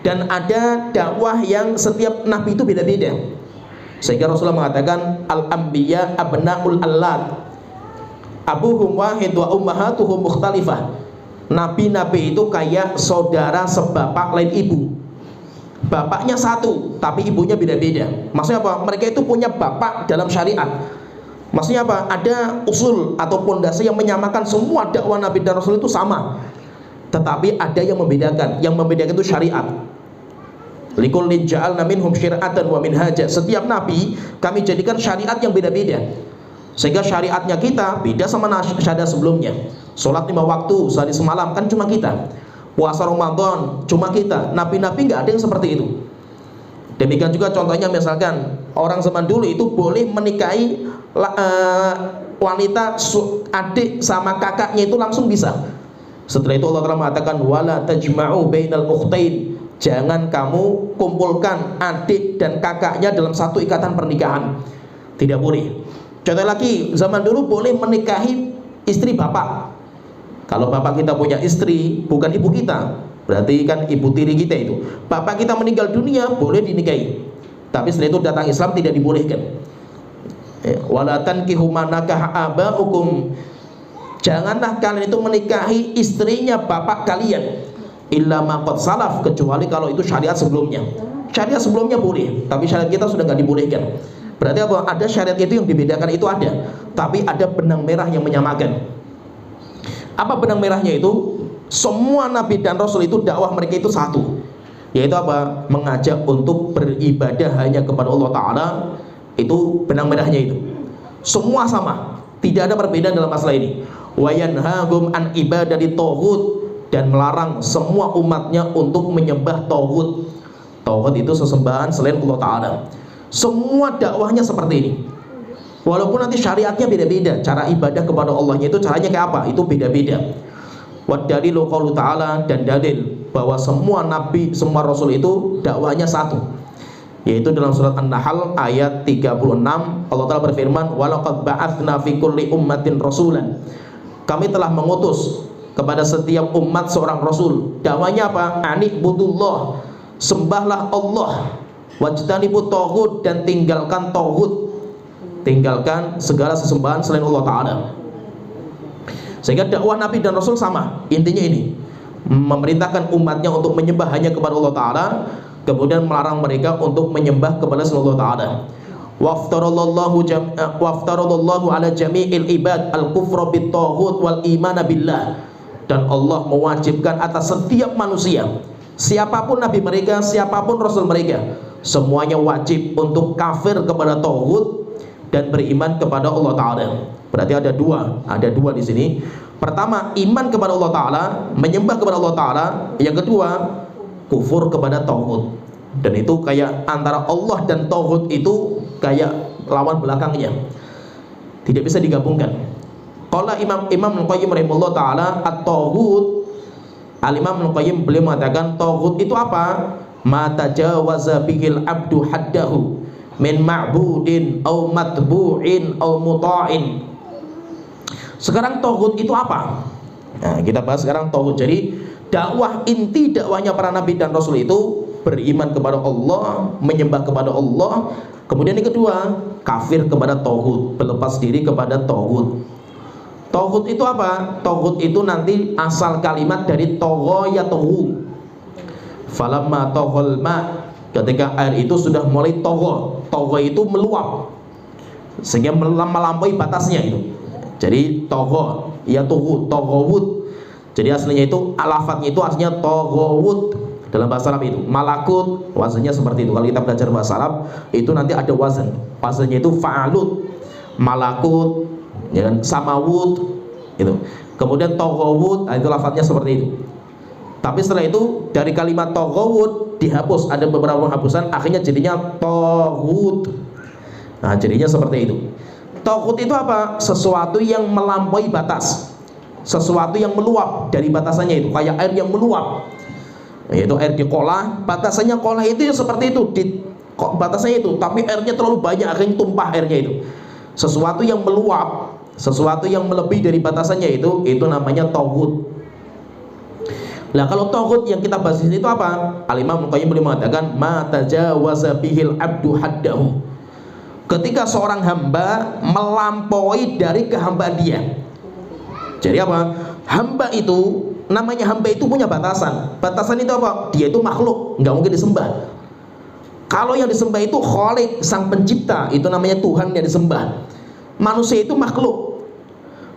B: Dan ada dakwah yang setiap nabi itu beda-beda. Sehingga Rasulullah mengatakan al-anbiya abnaul allat, abuhum wahid wa ummahatuhum mukhtalifah. Nabi-nabi itu kayak saudara sebapak lain ibu. Bapaknya satu, tapi ibunya beda-beda. Maksudnya apa? Mereka itu punya bapak dalam syariat. Maksudnya apa? Ada usul atau pondasi yang menyamakan semua dakwah Nabi dan Rasul itu sama. Tetapi ada yang membedakan. Yang membedakan itu syariat. Likullin ja'alna minhum syir'atan wa minhaja. Setiap nabi kami jadikan syariat yang beda-beda. Sehingga syariatnya kita beda sama syariat sebelumnya. Sholat 5 waktu sehari semalam kan cuma kita. Puasa Ramadan cuma kita. Nabi-nabi nggak ada yang seperti itu. Demikian juga contohnya misalkan orang zaman dulu itu boleh menikahi wanita adik sama kakaknya itu langsung bisa. Setelah itu Allah Ta'ala mengatakan wala tajma'u bainal ukhtain. Jangan kamu kumpulkan adik dan kakaknya dalam satu ikatan pernikahan. Tidak boleh. Contoh lagi, zaman dulu boleh menikahi istri bapak. Kalau bapak kita punya istri, bukan ibu kita, berarti kan ibu tiri kita itu. Bapak kita meninggal dunia, boleh dinikahi. Tapi setelah itu datang Islam tidak dibolehkan. Wala tankihu ma nakaha aba'ukum. Janganlah kalian itu menikahi istrinya bapak kalian. Illa ma qad salaf, kecuali kalau itu syariat sebelumnya. Syariat sebelumnya boleh, tapi syariat kita sudah nggak dibolehkan. Berarti apa? Ada syariat itu yang dibedakan itu ada, tapi ada benang merah yang menyamakan. Apa benang merahnya itu? Semua nabi dan rasul itu dakwah mereka itu satu, yaitu apa? Mengajak untuk beribadah hanya kepada Allah Ta'ala. Itu benang merahnya itu. Semua sama, tidak ada perbedaan dalam masalah ini. Wa yanhagum an ibadati tauhid, dan melarang semua umatnya untuk menyembah tauhid. Tauhid itu sesembahan selain Allah Ta'ala. Semua dakwahnya seperti ini. Walaupun nanti syariatnya beda-beda, cara ibadah kepada Allahnya itu caranya kayak apa? Itu beda-beda. Wa dalilu qaulu ta'ala, dan dalil bahwa semua nabi, semua rasul itu dakwahnya satu. Yaitu dalam surat An-Nahl ayat 36 Allah Ta'ala berfirman, "Wa laqad ba'atsna fi kulli ummatin rasulan." Kami telah mengutus kepada setiap umat seorang rasul. Dakwahnya apa? Ani'budullah, sembahlah Allah, wajtanibut tauhid, dan tinggalkan tauhid, tinggalkan segala sesembahan selain Allah Ta'ala. Sehingga dakwah Nabi dan Rasul sama. Intinya ini, memerintahkan umatnya untuk menyembah hanya kepada Allah Ta'ala, kemudian melarang mereka untuk menyembah kepada selain Allah Ta'ala. Waftaradallahu ala jami'il ibad al-kufra bit tauhid wal imana billah. Dan Allah mewajibkan atas setiap manusia, siapapun nabi mereka, siapapun rasul mereka, semuanya wajib untuk kafir kepada tauhid dan beriman kepada Allah Ta'ala. Berarti ada dua di sini. Pertama, iman kepada Allah Ta'ala, menyembah kepada Allah Ta'ala. Yang kedua, kufur kepada tauhid. Dan itu kayak antara Allah dan tauhid itu kayak lawan belakangnya, tidak bisa digabungkan. Qala Imam Al-Qayyim rahimahullah ta'ala, at-tauhid, Al-Imam Al-Qayyim beliau mengatakan tauhid itu apa? Ma tajawaza bihil abdu haddahu min ma'budin au matbu'in au muta'in. Sekarang tauhid itu apa? Nah, kita bahas sekarang tauhid. Jadi dakwah, inti dakwahnya para nabi dan rasul itu beriman kepada Allah, menyembah kepada Allah. Kemudian yang kedua, kafir kepada tauhid, berlepas diri kepada tauhid. Tauhid itu apa? Tauhid itu nanti asal kalimat dari toghayatuhu. Falamma toghal ma, ketika air itu sudah mulai togho itu meluap sehingga melampaui batasnya itu. Jadi togho, ya toghawud. Jadi aslinya itu, lafadznya itu aslinya toghawud dalam bahasa Arab itu. Malakut wazannya seperti itu. Kalau kita belajar bahasa Arab itu nanti ada wazannya itu fa'alut, malakut, ya kan, samawud itu. Kemudian toghawud, itu lafadznya seperti itu. Tapi setelah itu dari kalimat toghawud dihapus, ada beberapa penghapusan, akhirnya jadinya toghut. Nah, jadinya seperti itu. Toghut itu apa? Sesuatu yang melampaui batas, sesuatu yang meluap dari batasannya itu, kayak air yang meluap, yaitu air di kolah. Batasannya kolah itu seperti itu, di batasannya itu, tapi airnya terlalu banyak, akhirnya tumpah airnya itu. Sesuatu yang meluap, sesuatu yang melebihi dari batasannya itu namanya toghut. Nah, kalau tauhid yang kita bahas di situ apa? Al-Imam Al-Qayyim beliau mengatakan ma tajawaza bihil abdu haddahu. ketika seorang hamba melampaui dari kehambaan dia. Jadi apa? Hamba itu, namanya hamba itu punya batasan. Batasan itu apa? Dia itu makhluk, nggak mungkin disembah. Kalau yang disembah itu Khalik, sang pencipta, itu namanya Tuhan yang disembah. Manusia itu makhluk.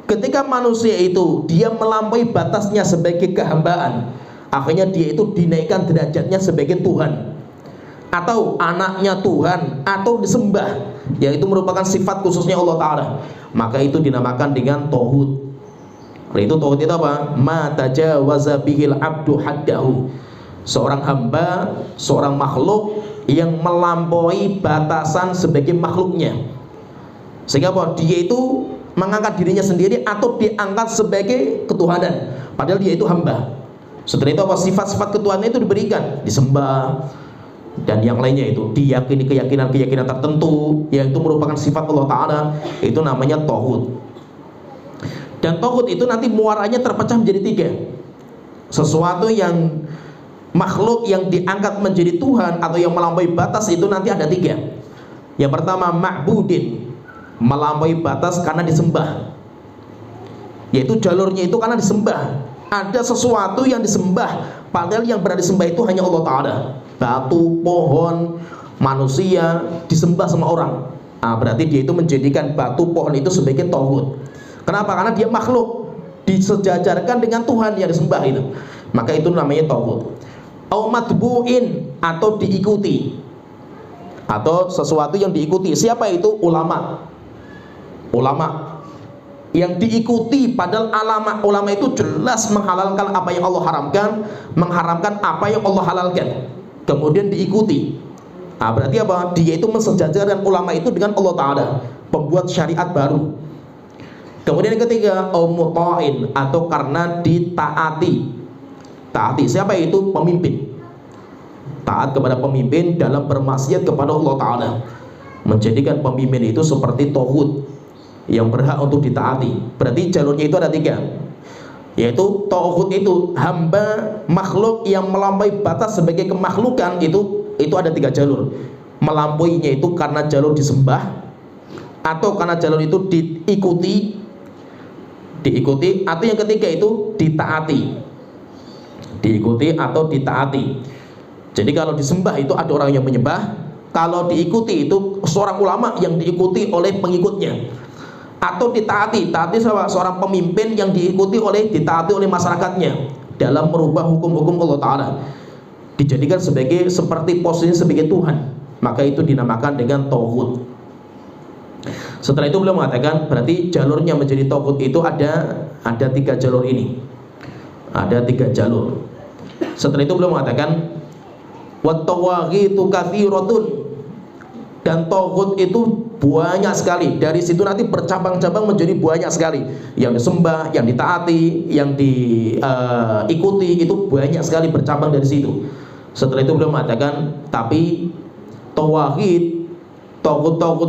B: Ketika manusia itu dia melampaui batasnya sebagai kehambaan, akhirnya dia itu dinaikkan derajatnya sebagai Tuhan, atau anaknya Tuhan, atau disembah, yaitu merupakan sifat khususnya Allah Ta'ala. Maka itu dinamakan dengan tauhid. Itu tauhid itu apa? Ma tajawaza bihil abdu haddahu. Seorang hamba, seorang makhluk yang melampaui batasan sebagai makhluknya, sehingga apa? Dia itu mengangkat dirinya sendiri atau diangkat sebagai ketuhanan, padahal dia itu hamba. Setelah itu apa? Sifat-sifat ketuhanan itu diberikan, disembah, dan yang lainnya itu diyakini keyakinan-keyakinan tertentu yang itu merupakan sifat Allah Ta'ala. Itu namanya tauhid. Dan tauhid itu nanti muaranya terpecah menjadi 3. Sesuatu yang makhluk yang diangkat menjadi Tuhan atau yang melampaui batas itu nanti ada 3. Yang pertama ma'budin, melampaui batas karena disembah, yaitu jalurnya itu karena disembah. Ada sesuatu yang disembah, padahal yang berada disembah itu hanya Allah Ta'ala. Batu, pohon, manusia disembah sama orang. Berarti dia itu menjadikan batu, pohon itu sebagai tauhid. Kenapa? Karena dia makhluk, disejajarkan dengan Tuhan yang disembah itu. Maka itu namanya tauhid. Au matbu'in, atau diikuti, atau sesuatu yang diikuti. Siapa itu? Ulama. Ulama yang diikuti, padahal ulama itu jelas menghalalkan apa yang Allah haramkan, mengharamkan apa yang Allah halalkan, kemudian diikuti. Berarti apa? Dia itu mensejajarkan ulama itu dengan Allah Ta'ala, pembuat syariat baru. Kemudian yang ketiga, muta'in, atau karena ditaati. Taati siapa itu? Pemimpin. Taat kepada pemimpin dalam bermaksiat kepada Allah Ta'ala, menjadikan pemimpin itu seperti tauhid yang berhak untuk ditaati. Berarti jalurnya itu ada 3, yaitu tauhid itu hamba makhluk yang melampaui batas sebagai kemakhlukan, itu ada 3 jalur. Melampauinya itu karena jalur disembah, atau karena jalur itu diikuti, atau yang ketiga itu ditaati. Diikuti atau ditaati. Jadi kalau disembah itu ada orang yang menyembah, kalau diikuti itu seorang ulama yang diikuti oleh pengikutnya, atau ditaati, taati seorang pemimpin yang ditaati oleh masyarakatnya dalam merubah hukum-hukum Allah Ta'ala, dijadikan seperti posisinya sebagai Tuhan. Maka itu dinamakan dengan tauhid. Setelah itu beliau mengatakan, berarti jalurnya menjadi tauhid itu ada 3 jalur ini. Ada 3 jalur. Setelah itu beliau mengatakan, wat tawaghitu katsiratun, dan tauhid itu banyak sekali. Dari situ nanti bercabang-cabang menjadi banyak sekali. Yang disembah, yang ditaati, yang diikuti, itu banyak sekali bercabang dari situ. Setelah itu beliau mengatakan, tapi tauhid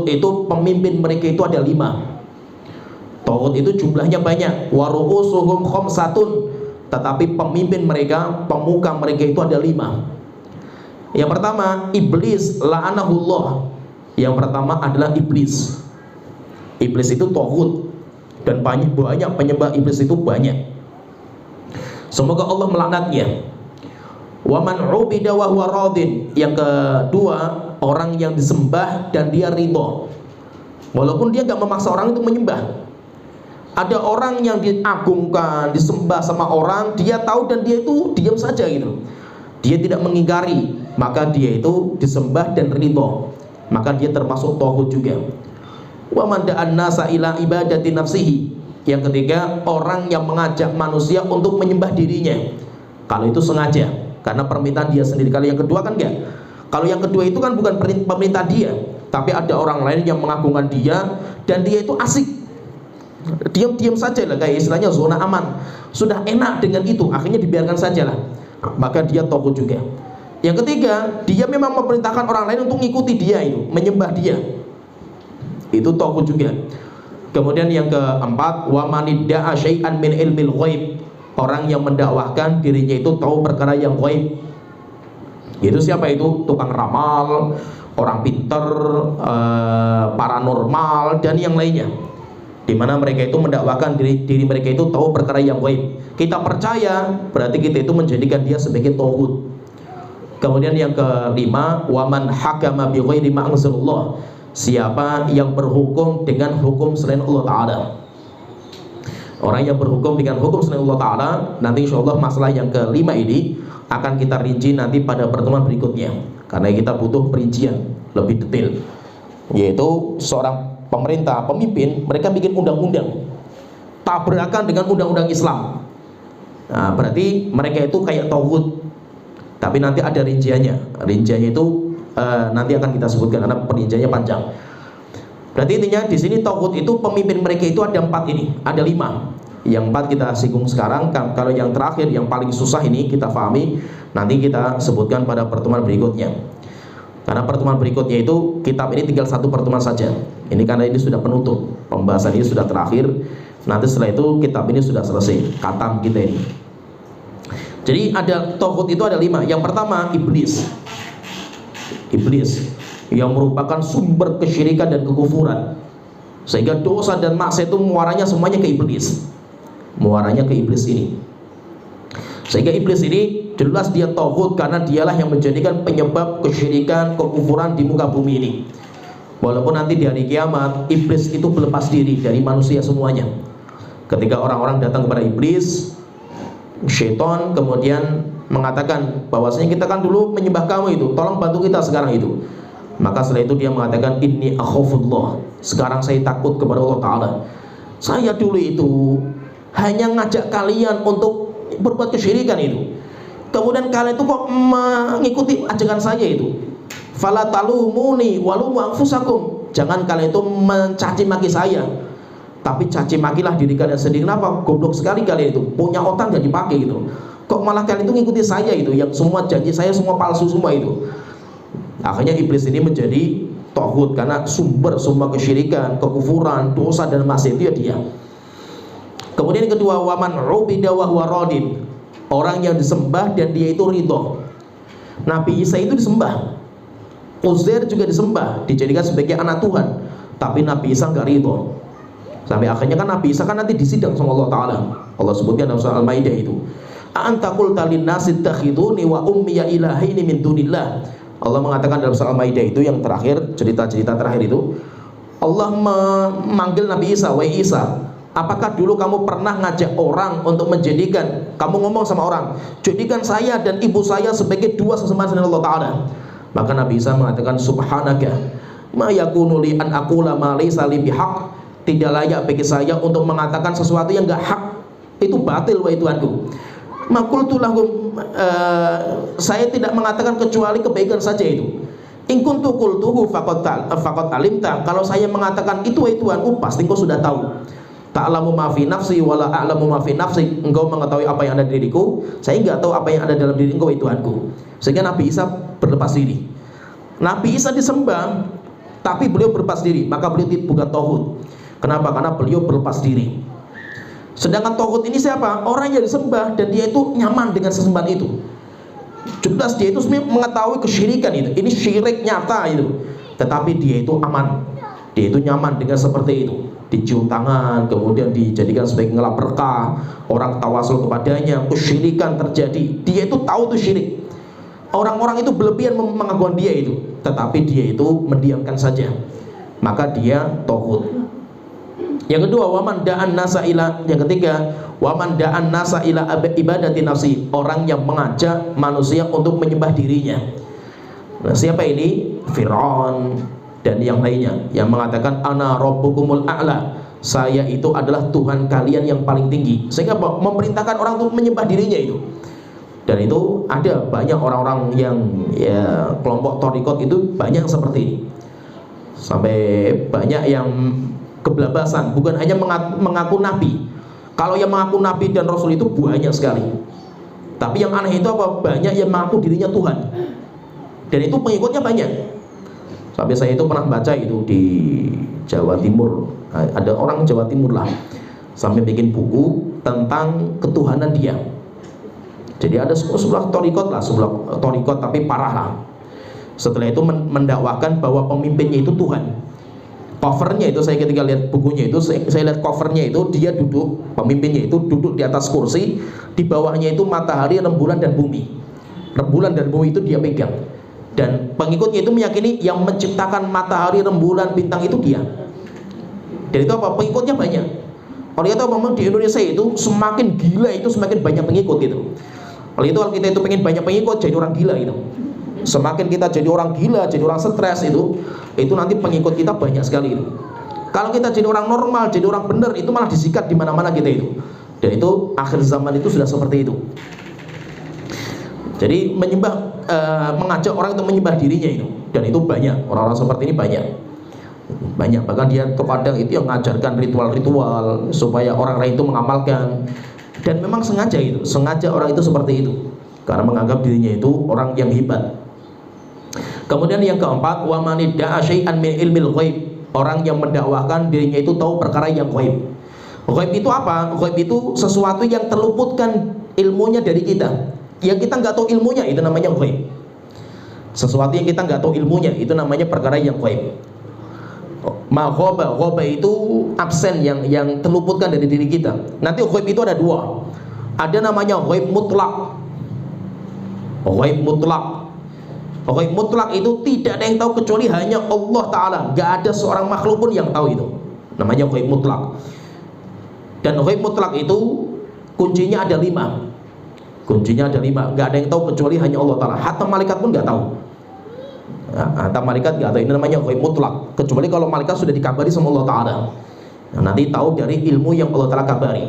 B: itu pemimpin mereka itu ada 5. Tauhid itu jumlahnya banyak. Wa ru'usuhum khamsatun, tetapi pemimpin mereka, pemuka mereka itu ada 5. Yang pertama iblis la'anahullah. Yang pertama adalah iblis. Iblis itu tauhid, dan banyak penyembah iblis itu banyak. Semoga Allah melaknatnya. Wa man 'ubida wa huwa radin. Yang kedua, orang yang disembah dan dia ridho, walaupun dia gak memaksa orang itu menyembah. Ada orang yang diagungkan, disembah sama orang, dia tahu dan dia itu diam saja gitu. Dia tidak mengingkari, maka dia itu disembah dan ridho, maka dia termasuk tauhid juga. Wa man da'an nasa ila ibadati nafsihi. Yang ketiga, orang yang mengajak manusia untuk menyembah dirinya. Kalau itu sengaja, karena permintaan dia sendiri. Kalau yang kedua kan enggak. Kalau yang kedua itu kan bukan permintaan dia, tapi ada orang lain yang mengagungkan dia, dan dia itu asik, diam-diam saja lah, kayak istilahnya zona aman, sudah enak dengan itu, akhirnya dibiarkan saja lah, maka dia tauhid juga. Yang ketiga, dia memang memerintahkan orang lain untuk mengikuti dia, itu menyembah dia, itu tauhid juga. Kemudian yang keempat, wa manidda'a syai'an min ilmil ghaib, orang yang mendakwahkan dirinya itu tahu perkara yang ghaib. Yaitu siapa itu? Tukang ramal, orang pinter, paranormal, dan yang lainnya. Di mana mereka itu mendakwakan diri mereka itu tahu perkara yang gaib. Kita percaya, berarti kita itu menjadikan dia sebagai tauhid. Kemudian yang kelima, waman hakama bi ghairi ma anzalallah. Siapa yang berhukum dengan hukum selain Allah Ta'ala. Orang yang berhukum dengan hukum selain Allah Ta'ala, nanti insya Allah masalah yang kelima ini akan kita rinci nanti pada pertemuan berikutnya, karena kita butuh perincian lebih detail. Yaitu seorang pemerintah, pemimpin, mereka bikin undang-undang tabrakan dengan undang-undang Islam. Nah, berarti mereka itu kayak tauhid, tapi nanti ada rinciannya. Rinciannya itu nanti akan kita sebutkan karena perinciannya panjang. Berarti intinya di sini tauhid itu pemimpin mereka itu ada 4 ini, ada 5. Yang 4 kita singgung sekarang. Kalau yang terakhir yang paling susah ini kita pahami, nanti kita sebutkan pada pertemuan berikutnya. Karena pertemuan berikutnya itu kitab ini tinggal 1 pertemuan saja. Ini karena ini sudah penutup, pembahasan ini sudah terakhir. Nanti setelah itu kitab ini sudah selesai, khatam kita ini. Jadi ada tauhid itu ada 5. Yang pertama iblis. Iblis yang merupakan sumber kesyirikan dan kekufuran, sehingga dosa dan maksiat itu muaranya semuanya ke iblis. Muaranya ke iblis ini. Sehingga iblis ini jelas dia tauhid karena dialah yang menjadikan penyebab kesyirikan, kekufuran di muka bumi ini. Walaupun nanti di hari kiamat iblis itu berlepas diri dari manusia semuanya. Ketika orang-orang datang kepada iblis, syaitan kemudian mengatakan bahwasanya kita kan dulu menyembah kamu itu, tolong bantu kita sekarang itu. Maka setelah itu dia mengatakan inni akhafullah, sekarang saya takut kepada Allah Ta'ala. Saya dulu itu hanya ngajak kalian untuk berbuat kesyirikan itu, kemudian kalian itu kok mengikuti ajakan saya itu. Fala talumuni walumu anfusakum, jangan kalian itu mencaci maki saya, tapi caci makilah diri kalian sendiri. Kenapa? Goblok sekali kalian itu, punya otak gak dipakai gitu. Kok malah kalian itu ngikuti saya itu, yang semua janji saya semua palsu semua itu. Akhirnya iblis ini menjadi tauhid karena sumber semua kesyirikan, kekufuran, dosa dan maksiat itu ya dia. Kemudian yang kedua, waman ubida wa huwa radin, orang yang disembah dan dia itu ridho. Nabi Isa itu disembah, Uzair juga disembah, dijadikan sebagai anak Tuhan, tapi Nabi Isa enggak ridho. Sampai akhirnya kan Nabi Isa kan nanti disidang sama Allah Ta'ala. Allah sebutkan dalam surah Al-Maidah itu, anta qulta linnasi ittakhiduni wa ummiya ilahaini min dunillah. Allah mengatakan dalam surah Al-Maidah itu yang terakhir, cerita-cerita terakhir itu, Allah memanggil Nabi Isa, wahai Isa, apakah dulu kamu pernah ngajak orang untuk menjadikan, kamu ngomong sama orang, jadikan saya dan ibu saya sebagai dua sesembahan selain Allah Ta'ala? Maka Nabi Isa mengatakan, subhanaka ma yakunu li an aqula ma laysa li bihaq, tidak layak bagi saya untuk mengatakan sesuatu yang enggak hak, itu batil wahai Tuhanku. Makultu lahum, saya tidak mengatakan kecuali kebaikan saja itu. In kuntu qultuhu faqad alimta, kalau saya mengatakan itu wahai Tuhanku, pasti engkau sudah tahu. Ta'lamu ma fi nafsi wala a'lamu ma fi nafsi, engkau mengetahui apa yang ada di diriku, saya enggak tahu apa yang ada dalam diri engkau wahai Tuhanku. Sehingga Nabi Isa berlepas diri. Nabi Isa disembah, tapi beliau berlepas diri, maka beliau bukan tauhid. Kenapa? Karena beliau berlepas diri. Sedangkan tauhid ini siapa? Orang yang disembah dan dia itu nyaman dengan sesembahan itu. Jelas dia itu sebenarnya mengetahui kesyirikan itu, ini syirik nyata itu, tetapi dia itu aman, dia itu nyaman dengan seperti itu. Dicium tangan, kemudian dijadikan sebagai ngelap berkah, orang tawasul kepadanya, kesyirikan terjadi, dia itu tahu itu syirik. Orang-orang itu berlebihan mengagungkan dia itu, tetapi dia itu mendiamkan saja, maka dia tauhid. Yang kedua, waman da'an nasa ila, yang ketiga, waman da'an nasa ila ibadati nafsi, orang yang mengajak manusia untuk menyembah dirinya. Nah, siapa ini? Fir'aun dan yang lainnya yang mengatakan ana rabbukumul a'la, saya itu adalah Tuhan kalian yang paling tinggi, sehingga memerintahkan orang untuk menyembah dirinya itu. Dan itu ada banyak orang-orang yang ya, kelompok thariqat itu banyak seperti ini. Sampai banyak yang kebelabasan, bukan hanya mengaku nabi. Kalau yang mengaku nabi dan rasul itu banyak sekali. Tapi yang aneh itu apa? Banyak yang mengaku dirinya Tuhan. Dan itu pengikutnya banyak. Sampai saya itu pernah baca itu di Jawa Timur. Ada orang Jawa Timur lah, sampai bikin buku tentang ketuhanan dia. Jadi ada sebuah torikot lah, sebuah torikot tapi parah lah. Setelah itu mendakwakan bahwa pemimpinnya itu Tuhan. Covernya itu, saya ketika lihat bukunya itu, saya lihat covernya itu, dia duduk, pemimpinnya itu duduk di atas kursi, di bawahnya itu matahari, rembulan dan bumi. Rembulan dan bumi itu dia pegang. Dan pengikutnya itu meyakini yang menciptakan matahari, rembulan, bintang itu dia. Dan itu apa? Pengikutnya banyak. Oleh itu memang di Indonesia itu semakin gila itu semakin banyak pengikut gitu. Oleh itu kalau kita itu pengen banyak pengikut, jadi orang gila itu. Semakin kita jadi orang gila, jadi orang stres itu nanti pengikut kita banyak sekali itu. Kalau kita jadi orang normal, jadi orang benar, itu malah disikat di mana-mana kita itu. Dan itu akhir zaman itu sudah seperti itu. Jadi mengajak orang untuk menyembah dirinya itu, dan itu banyak orang-orang seperti ini banyak. Bahkan dia terkadang itu yang mengajarkan ritual-ritual supaya orang lain itu mengamalkan. Dan memang sengaja orang itu seperti itu karena menganggap dirinya itu orang yang hebat. Kemudian yang keempat, wa man idda'a syai'an min ilmil ghaib, orang yang mendakwahkan dirinya itu tahu perkara yang ghaib. Ghaib itu apa? Ghaib itu sesuatu yang terluputkan ilmunya dari kita. Yang kita nggak tahu ilmunya itu namanya ghaib. Sesuatu yang kita nggak tahu ilmunya itu namanya perkara yang ghaib. Ghaba itu absen yang terluputkan dari diri kita. Nanti ghaib itu ada dua. Ada namanya ghaib mutlak. Ghaib mutlak itu tidak ada yang tahu kecuali hanya Allah Ta'ala. Gak ada seorang makhluk pun yang tahu itu. Namanya ghaib mutlak. Dan ghaib mutlak itu kuncinya ada 5. Gak ada yang tahu kecuali hanya Allah Ta'ala. Hatta malaikat pun gak tahu. Hatta malaikat gak tahu. Ini namanya ghaib mutlak. Kecuali kalau malaikat sudah dikabari sama Allah Ta'ala. Nah, nanti tahu dari ilmu yang Allah Ta'ala kabari.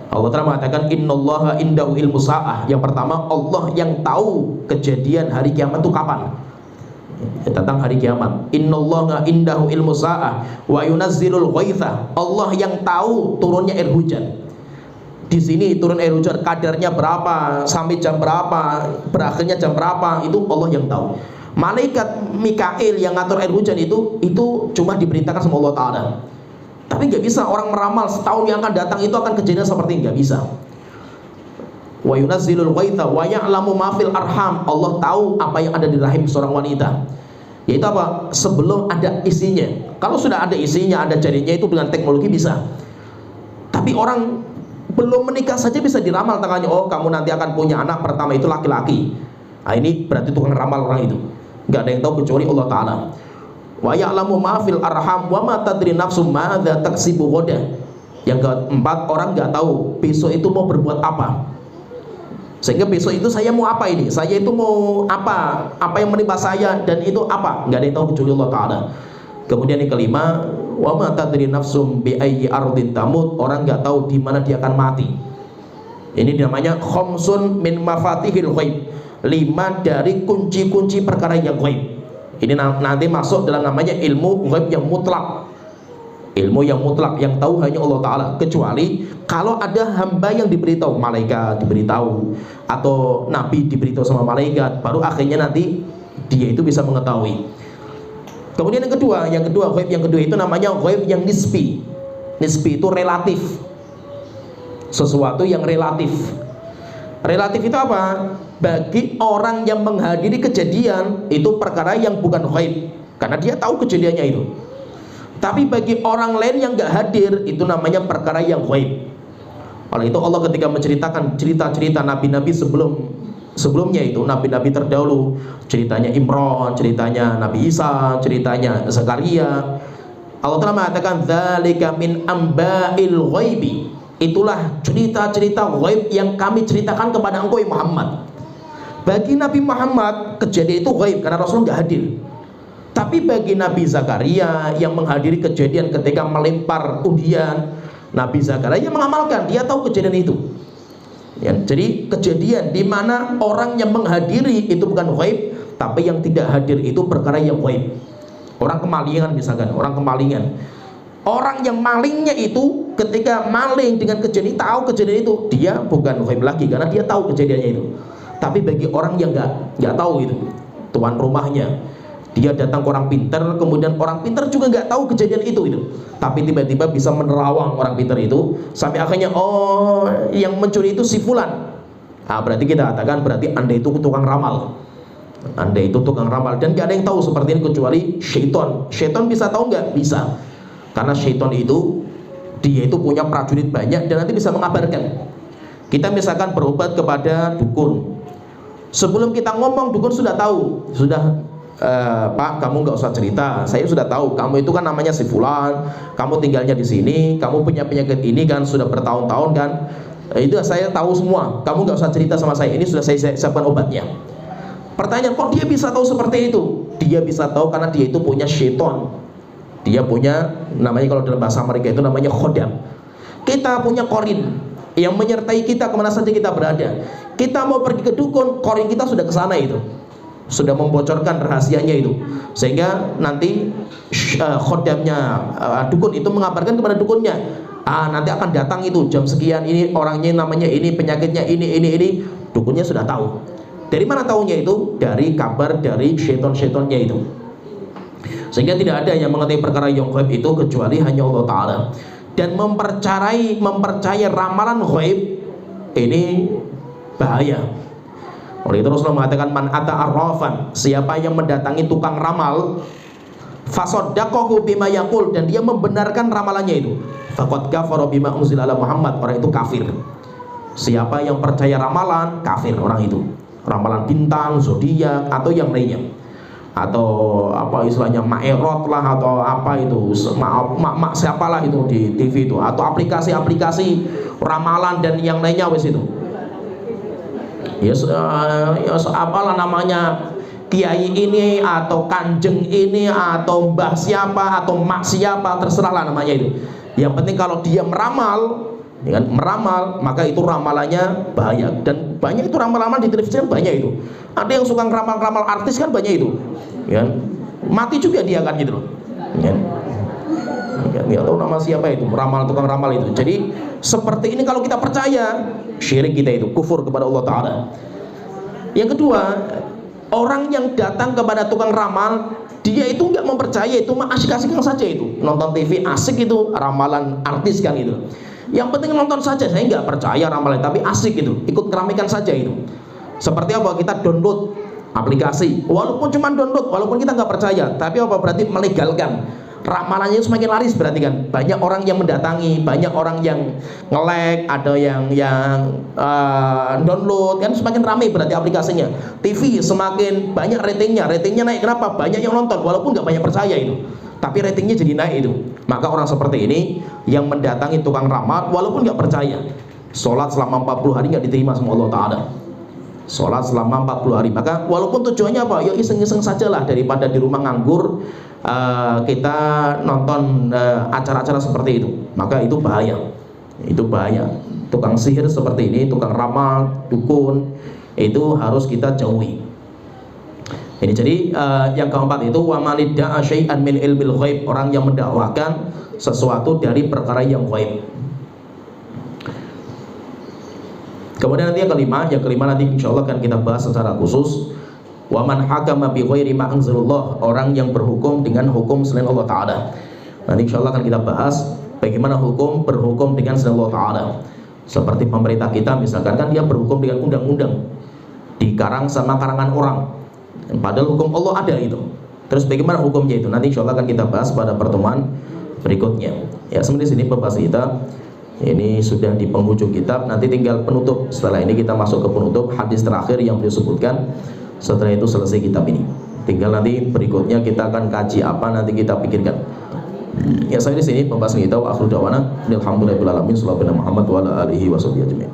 B: Allah Ta'ala mengatakan innallaha indahu ilmu sa'ah. Yang pertama, Allah yang tahu kejadian hari kiamat itu kapan. Tentang hari kiamat. Innallaha indahu ilmu sa'ah wa yunazzilul ghaitha. Allah yang tahu turunnya air hujan. Di sini turun air hujan kadarnya berapa, sampai jam berapa, berakhirnya jam berapa, itu Allah yang tahu. Malaikat Mikail yang ngatur air hujan itu cuma diberitakan sama Allah Ta'ala. Tapi nggak bisa orang meramal setahun yang akan datang itu akan kejadian seperti ini, nggak bisa. Wa yunazzilul ghaitha wa ya'lamu ma fil arham. Allah tahu apa yang ada di rahim seorang wanita. Yaitu apa? Sebelum ada isinya. Kalau sudah ada isinya, ada janinnya itu dengan teknologi bisa. Tapi orang belum menikah saja bisa diramal tangannya. Oh, kamu nanti akan punya anak pertama itu laki-laki. Nah, ini berarti tukang ramal orang itu. Nggak ada yang tahu kecuali Allah Ta'ala. Wa ya'lamu ma fil arham wa ma tadri nafsum madza taksibu ghadan. Yang keempat, orang nggak tahu besok itu mau berbuat apa. Sehingga besok itu saya mau apa ini? Saya itu mau apa? Apa yang menimpa saya dan itu apa? Nggak ada yang tahu kecuali Allah Ta'ala. Kemudian yang kelima, wa ma tadri nafsum bi ayyi ardin tamut. Orang nggak tahu di mana dia akan mati. Ini namanya khamsun min mafatihil ghaib. 5 dari kunci-kunci perkara yang ghaib. Ini nanti masuk dalam namanya ilmu ghaib yang mutlak. Ilmu yang mutlak yang tahu hanya Allah Ta'ala. Kecuali kalau ada hamba yang diberitahu, malaikat diberitahu atau nabi diberitahu sama malaikat, baru akhirnya nanti dia itu bisa mengetahui. Kemudian yang kedua ghaib yang kedua itu namanya ghaib yang nisbi. Nisbi itu relatif. Sesuatu yang relatif. Relatif itu apa? Bagi orang yang menghadiri kejadian itu perkara yang bukan ghaib, karena dia tahu kejadiannya itu. Tapi bagi orang lain yang nggak hadir itu namanya perkara yang ghaib. Oleh itu Allah ketika menceritakan cerita-cerita nabi-nabi sebelumnya itu, nabi-nabi terdahulu, ceritanya Imran, ceritanya Nabi Isa, ceritanya Zakaria, Allah telah mengatakan dzalika min amba'il ghaibi. Itulah cerita-cerita ghaib yang kami ceritakan kepada engkau Muhammad. Bagi Nabi Muhammad kejadian itu ghaib karena Rasul nggak hadir. Tapi bagi Nabi Zakaria yang menghadiri kejadian ketika melempar undian, Nabi Zakaria mengamalkan, dia tahu kejadian itu. Ya, jadi kejadian di mana orang yang menghadiri itu bukan ghaib, tapi yang tidak hadir itu perkara yang ghaib. Orang kemalingan misalkan, orang kemalingan. Orang yang malingnya itu ketika maling dengan kejadian tahu kejadian itu, dia bukan ghaib lagi karena dia tahu kejadiannya itu. Tapi bagi orang yang nggak tahu itu, tuan rumahnya, Dia datang ke orang pintar, kemudian orang pintar juga nggak tahu kejadian itu, tapi tiba-tiba bisa menerawang orang pintar itu sampai akhirnya oh yang mencuri itu si fulan. Nah, berarti kita katakan berarti Anda itu tukang ramal. Anda itu tukang ramal, dan gak ada yang tahu seperti ini kecuali syaitan. Syaitan bisa tahu nggak? Bisa, karena syaitan itu dia itu punya prajurit banyak dan nanti bisa mengabarkan. Kita misalkan berobat kepada dukun, sebelum kita ngomong dukun sudah tahu, sudah Pak, kamu nggak usah cerita, saya sudah tahu kamu itu kan namanya si fulan, kamu tinggalnya di sini, kamu punya penyakit ini kan sudah bertahun-tahun kan, itu saya tahu semua, kamu nggak usah cerita sama saya, ini sudah saya siapkan obatnya. Pertanyaan, kok dia bisa tahu seperti itu? Dia bisa tahu karena dia itu punya syaitan. Dia punya, namanya kalau dalam bahasa mereka itu namanya khodam. Kita punya korin yang menyertai kita kemana saja kita berada. Kita mau pergi ke dukun, korin kita sudah ke sana itu, sudah membocorkan rahasianya itu, sehingga nanti khodamnya dukun itu mengabarkan kepada dukunnya, nanti akan datang itu jam sekian, ini orangnya namanya ini, penyakitnya ini, dukunnya sudah tahu. Dari mana tahunya itu? Dari kabar dari syaitan-syaitannya itu. Sehingga tidak ada yang mengetahui perkara yang gaib itu kecuali hanya Allah Ta'ala. Dan mempercayai ramalan gaib ini bahaya. Oleh itu Rasulullah mengatakan, man ata arrafan, siapa yang mendatangi tukang ramal, fasaddaqahu bima yaqul, dan dia membenarkan ramalannya itu, faqad kafara bima unzila ala Muhammad, orang itu kafir. Siapa yang percaya ramalan, kafir orang itu. Ramalan bintang, zodiak atau yang lainnya, atau apa istilahnya maerot lah, atau apa itu mak siapalah itu di TV itu, atau aplikasi-aplikasi ramalan dan yang lainnya wes itu. Apalah namanya, kiai ini atau kanjeng ini atau mbah siapa atau mak siapa, terserahlah namanya itu. Yang penting kalau dia meramal, meramal, maka itu ramalannya bahaya. Dan banyak itu ramalan di televisi kan banyak itu. Ada yang suka ngeramal-ramal artis kan banyak itu, ya. Mati juga dia kan gitu loh, ya. Nggak tahu nama siapa itu, meramal, tukang ramal itu. Jadi seperti ini kalau kita percaya, syirik kita itu, kufur kepada Allah Ta'ala. Yang kedua, orang yang datang kepada tukang ramal, dia itu nggak mempercaya, itu mah asik-asikan saja itu, nonton TV asik itu, ramalan artis kan itu. Yang penting nonton saja, saya nggak percaya ramalan, tapi asik itu, ikut keramaikan saja itu. Seperti apa? Kita download aplikasi, walaupun cuma download, walaupun kita nggak percaya, tapi apa berarti melegalkan. Ramalannya semakin laris berarti kan, banyak orang yang mendatangi, banyak orang yang nge-like, ada yang download kan, semakin ramai berarti aplikasinya. TV semakin banyak ratingnya naik, kenapa? Banyak yang nonton, walaupun nggak banyak percaya itu, tapi ratingnya jadi naik itu. Maka orang seperti ini yang mendatangi tukang ramal walaupun nggak percaya, sholat selama 40 hari nggak diterima sama Allah Ta'ala. Sholat selama 40 hari, maka walaupun tujuannya apa? Ya iseng-iseng sajalah, daripada di rumah nganggur, kita nonton acara-acara seperti itu, maka itu bahaya. Itu bahaya. Tukang sihir seperti ini, tukang ramal, dukun, itu harus kita jauhi. Ini jadi yang keempat itu wa manidda'a syai'an min ilmil ghaib, orang yang mendakwakan sesuatu dari perkara yang ghaib. Kemudian nanti yang kelima nanti insyaallah akan kita bahas secara khusus. Wa man hakama bi ghairi ma anzalallah, orang yang berhukum dengan hukum selain Allah Ta'ala. Nanti insyaallah akan kita bahas bagaimana hukum berhukum dengan selain Allah Ta'ala. Seperti pemerintah kita misalkan kan dia berhukum dengan undang-undang dikarang sama karangan orang, padahal hukum Allah ada itu. Terus bagaimana hukumnya itu? Nanti insyaallah akan kita bahas pada pertemuan berikutnya. Ya, sebenarnya sini pembahasan kita ini sudah di penghujung kitab. Nanti tinggal penutup. Setelah ini kita masuk ke penutup hadis terakhir yang beliau sebutkan. Setelah itu selesai kitab ini. Tinggal nanti berikutnya kita akan kaji apa, nanti kita pikirkan. Ya, saya di sini pembahasan kita. Wa akhiru da'wana alhamdulillahirabbil alamin. Sallallahu alaihi wa sallam wa ala alihi wa sahbihi ajmain.